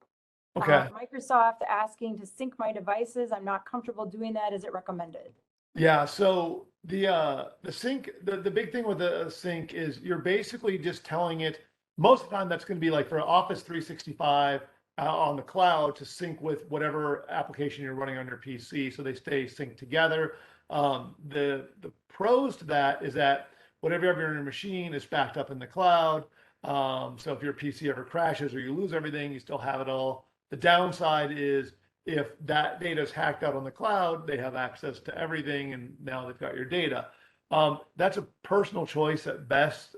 B: Okay.
A: Microsoft asking to sync my devices. I'm not comfortable doing that. Is it recommended?
B: Yeah, so the sync, the big thing with the sync is you're basically just telling it, most of the time that's going to be like for Office 365 on the cloud, to sync with whatever application you're running on your PC, so they stay synced together. The pros to that is that whatever you have on your machine is backed up in the cloud. So if your PC ever crashes or you lose everything, you still have it all. The downside is if that data is hacked out on the cloud, they have access to everything and now they've got your data. That's a personal choice at best.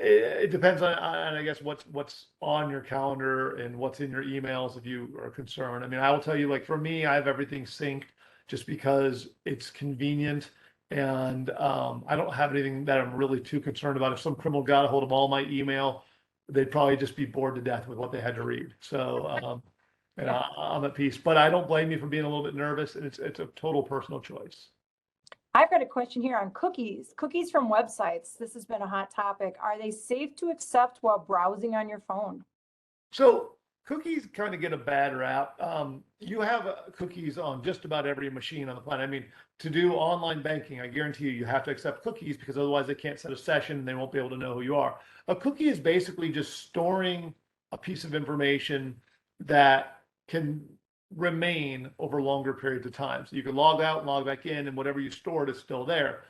B: It depends on, I guess, what's on your calendar and what's in your emails if you are concerned. I mean, I will tell you, like for me, I have everything synced just because it's convenient, and I don't have anything that I'm really too concerned about. If some criminal got a hold of all my email, they'd probably just be bored to death with what they had to read. So, and
A: Yeah.
B: I'm at peace. But I don't blame you for being a little bit nervous, and it's a total personal choice.
A: I've got a question here on cookies. Cookies from websites. This has been a hot topic. Are they safe to accept while browsing on your phone?
B: So cookies kind of get a bad rap. You have cookies on just about every machine on the planet. I mean, to do online banking, I guarantee you, you have to accept cookies because otherwise they can't set a session and they won't be able to know who you are. A cookie is basically just storing a piece of information that can remain over longer periods of time. So you can log out and log back in, and whatever you stored is still there.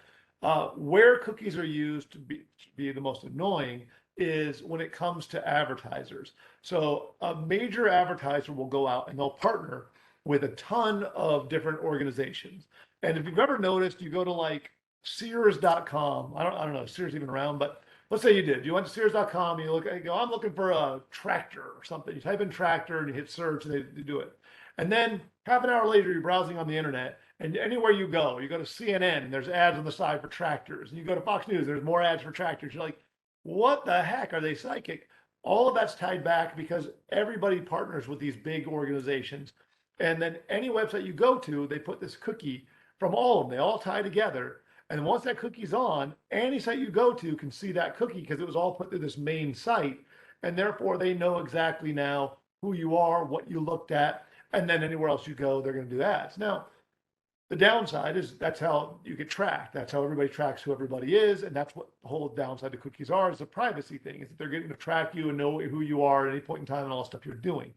B: Where cookies are used to be the most annoying is when it comes to advertisers. So a major advertiser will go out and they'll partner with a ton of different organizations. And if you've ever noticed, you go to like Sears.com. I don't know if Sears is even around, but let's say you did. You went to Sears.com and you go, I'm looking for a tractor or something. You type in tractor and you hit search and they do it. And then half an hour later, you're browsing on the internet, and anywhere you go to CNN, and there's ads on the side for tractors. And you go to Fox News, there's more ads for tractors. You're like, what the heck? Are they psychic? All of that's tied back because everybody partners with these big organizations. And then any website you go to, they put this cookie from all of them. They all tie together. And once that cookie's on, any site you go to can see that cookie because it was all put through this main site. And therefore, they know exactly now who you are, what you looked at. And then anywhere else you go, they're going to do ads. Now, the downside is that's how you get tracked. That's how everybody tracks who everybody is, and that's what the whole downside to cookies are, is the privacy thing, is that they're getting to track you and know who you are at any point in time and all the stuff you're doing.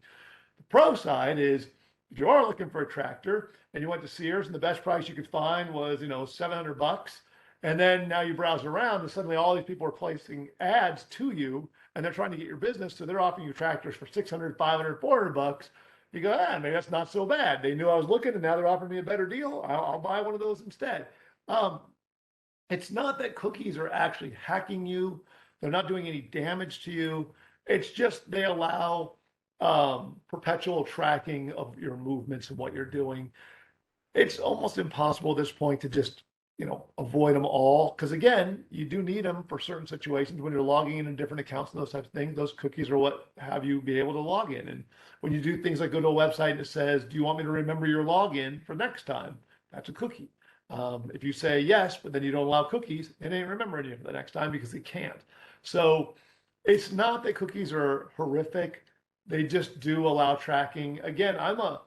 B: The pro side is if you are looking for a tractor and you went to Sears and the best price you could find was, $700, and then now you browse around and suddenly all these people are placing ads to you and they're trying to get your business, so they're offering you tractors for 600, 500, $400. You go, maybe that's not so bad. They knew I was looking and now they're offering me a better deal. I'll buy one of those instead. Um, it's not that cookies are actually hacking you. They're not doing any damage to you. It's just they allow perpetual tracking of your movements and what you're doing. It's almost impossible at this point to just, avoid them all. Because again, you do need them for certain situations when you're logging in different accounts and those types of things. Those cookies are what have you be able to log in. And when you do things like go to a website and it says, do you want me to remember your login for next time? That's a cookie. If you say yes, but then you don't allow cookies, it ain't remembering you for the next time because it can't. So it's not that cookies are horrific. They just do allow tracking. Again, I'm a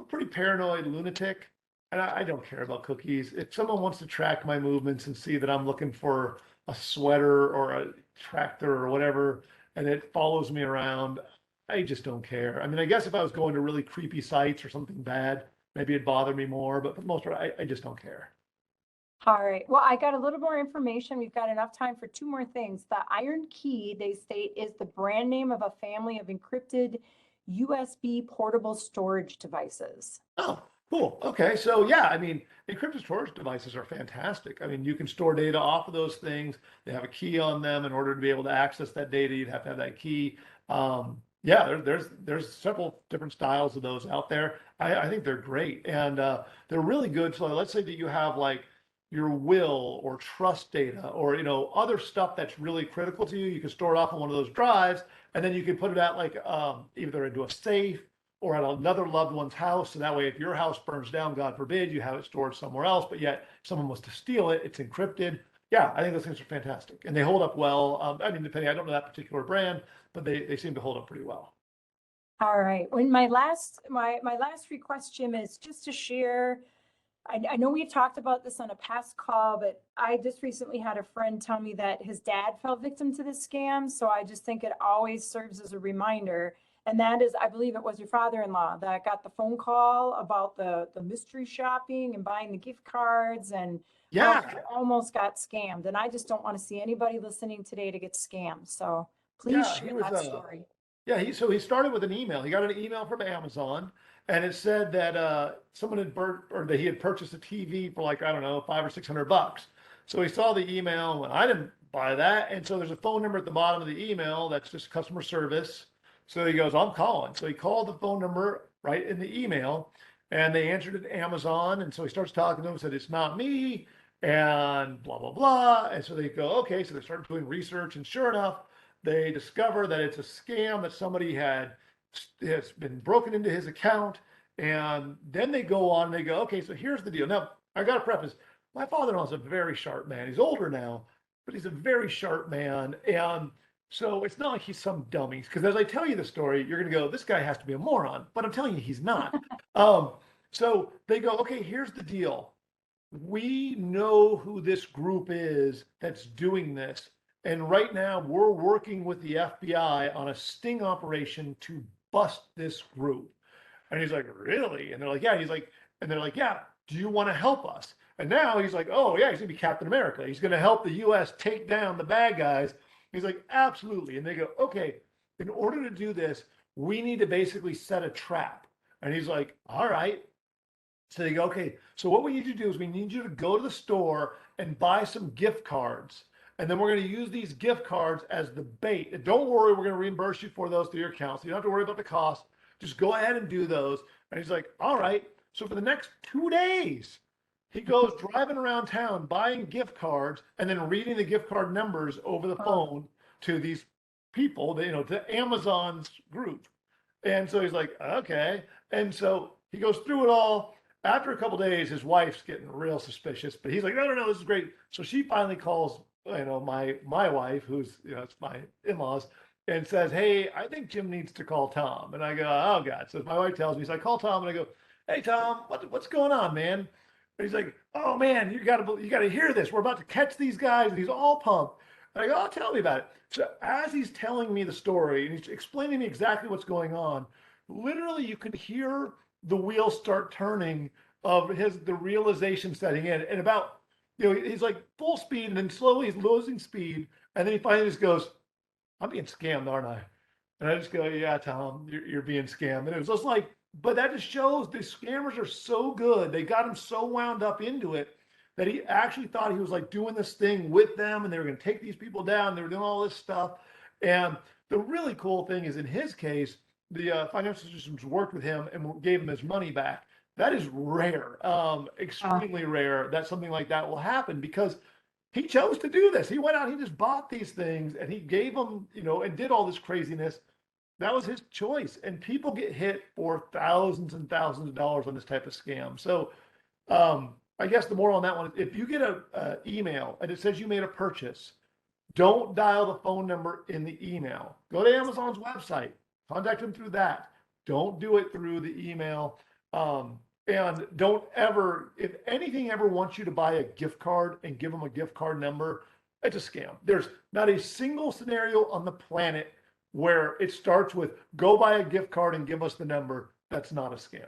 B: pretty paranoid lunatic, and I don't care about cookies. If someone wants to track my movements and see that I'm looking for a sweater or a tractor or whatever, and it follows me around, I just don't care. I mean, I guess if I was going to really creepy sites or something bad, maybe it'd bother me more, but for the most part, I just don't care.
A: All right. Well, I got a little more information. We've got enough time for two more things. The Iron Key, they state, is the brand name of a family of encrypted USB portable storage devices.
B: Oh, cool. Okay. So yeah, I mean, encrypted storage devices are fantastic. I mean, you can store data off of those things. They have a key on them. In order to be able to access that data, you'd have to have that key. Yeah, there's several different styles of those out there. I think they're great, and they're really good. So let's say that you have like your will or trust data or other stuff that's really critical to you. You can store it off on one of those drives, and then you can put it at like either into a safe or at another loved one's house. So that way, if your house burns down, God forbid, you have it stored somewhere else, but yet someone was to steal it, it's encrypted. Yeah, I think those things are fantastic and they hold up well. I mean, depending, I don't know that particular brand, but they seem to hold up pretty well.
A: All right. When my last request, Jim, is just to share. I know we talked about this on a past call, but I just recently had a friend tell me that his dad fell victim to this scam. So I just think it always serves as a reminder. And that is, I believe it was your father-in-law that got the phone call about the mystery shopping and buying the gift cards and how he
B: Yeah,
A: almost got scammed. And I just don't want to see anybody listening today to get scammed. So please
B: yeah, he
A: share
B: was
A: that story.
B: Yeah, he started with an email. He got an email from Amazon, and it said that someone or that he had purchased a TV for like, I don't know, 500 or 600 bucks. So he saw the email and I didn't buy that. And so there's a phone number at the bottom of the email that's just customer service. So he goes, I'm calling. So he called the phone number right in the email and they answered it Amazon. And so he starts talking to them and said, it's not me and blah, blah, blah. And so they go, okay. So they start doing research and sure enough, they discover that it's a scam that somebody has been broken into his account. And then they go on and they go, okay, so here's the deal. Now, I got to preface, my father-in-law is a very sharp man. He's older now, but he's a very sharp man. And so it's not like he's some dummy. Because as I tell you the story, you're going to go, this guy has to be a moron. But I'm telling you, he's not. Um, so they go, okay, here's the deal. We know who this group is that's doing this. And right now, we're working with the FBI on a sting operation to bust this group. And he's like, really? And they're like, yeah. He's like, and they're like, yeah, do you want to help us? And now he's like, oh, yeah, he's going to be Captain America. He's going to help the US take down the bad guys. He's like, absolutely. And they go, okay, in order to do this, we need to basically set a trap. And he's like, all right. So they go, okay, so what we need you to do is we need you to go to the store and buy some gift cards. And then we're going to use these gift cards as the bait. And don't worry, we're going to reimburse you for those through your account. So you don't have to worry about the cost. Just go ahead and do those. And he's like, all right. So for the next 2 days, he goes driving around town buying gift cards and then reading the gift card numbers over the phone to these people, to Amazon's group. And so he's like, okay. And so he goes through it all. After a couple of days, his wife's getting real suspicious, but he's like, no, no, no, this is great. So she finally calls, my wife, who's, it's my in-laws, and says, hey, I think Jim needs to call Tom. And I go, oh God. So my wife tells me, so I call Tom and I go, hey Tom, what's going on, man? And he's like, oh man, you gotta hear this. We're about to catch these guys. And he's all pumped. And I go, oh, tell me about it. So as he's telling me the story and he's explaining to me exactly what's going on, literally you could hear the wheels start turning of the realization setting in. And about, he's like full speed and then slowly he's losing speed. And then he finally just goes, I'm being scammed, aren't I? And I just go, yeah, Tom, you're being scammed. And it was just like, but that just shows the scammers are so good. They got him so wound up into it that he actually thought he was like doing this thing with them and they were going to take these people down. They were doing all this stuff. And the really cool thing is in his case, the financial systems worked with him and gave him his money back. That is rare, extremely rare that something like that will happen because he chose to do this. He went out, he just bought these things and he gave them, and did all this craziness. That was his choice. And people get hit for thousands and thousands of dollars on this type of scam. So I guess the moral on that one, if you get a email and it says you made a purchase, don't dial the phone number in the email. Go to Amazon's website, contact them through that. Don't do it through the email. And don't ever, if anything ever wants you to buy a gift card and give them a gift card number, it's a scam. There's not a single scenario on the planet where it starts with go buy a gift card and give us the number. That's not a scam.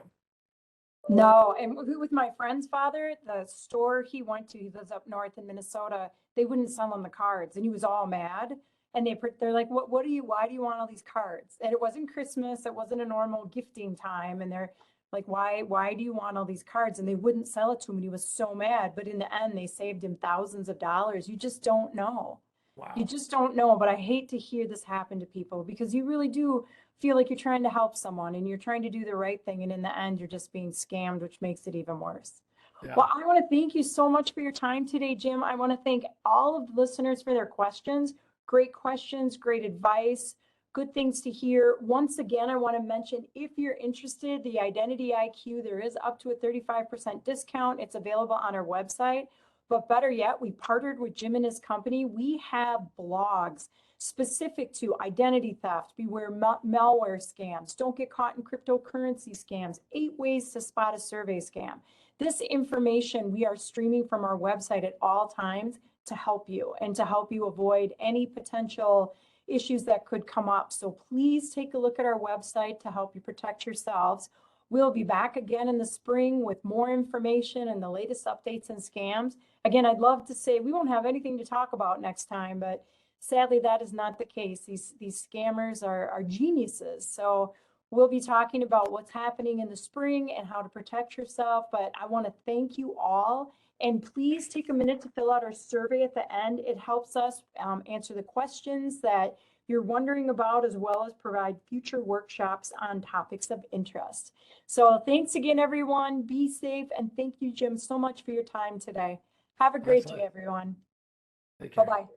A: No, and with my friend's father, the store he went to, he lives up north in Minnesota, they wouldn't sell him the cards and he was all mad. And they're like, why do you want all these cards? And it wasn't Christmas, it wasn't a normal gifting time. And they're like, why do you want all these cards? And they wouldn't sell it to him and he was so mad. But in the end, they saved him thousands of dollars. You just don't know.
B: Wow.
A: You just don't know. But I hate to hear this happen to people because you really do feel like you're trying to help someone and you're trying to do the right thing. And in the end, you're just being scammed, which makes it even worse.
B: Yeah.
A: Well, I want to thank you so much for your time today, Jim. I want to thank all of the listeners for their questions. Great questions, great advice, good things to hear. Once again, I want to mention if you're interested, the Identity IQ, there is up to a 35% discount. It's available on our website. But better yet, we partnered with Jim and his company. We have blogs specific to identity theft, beware malware scams, don't get caught in cryptocurrency scams, 8 ways to spot a survey scam. This information we are streaming from our website at all times to help you and to help you avoid any potential issues that could come up. So please take a look at our website to help you protect yourselves. We'll be back again in the spring with more information and the latest updates and scams. Again, I'd love to say we won't have anything to talk about next time, but sadly, that is not the case. These scammers are geniuses. So We'll be talking about what's happening in the spring and how to protect yourself. But I want to thank you all. And please take a minute to fill out our survey at the end. It helps us answer the questions that you're wondering about, as well as provide future workshops on topics of interest. So thanks again, everyone. Be safe. And thank you, Jim, so much for your time today. Have a great day, everyone.
B: Take care.
A: Bye-bye.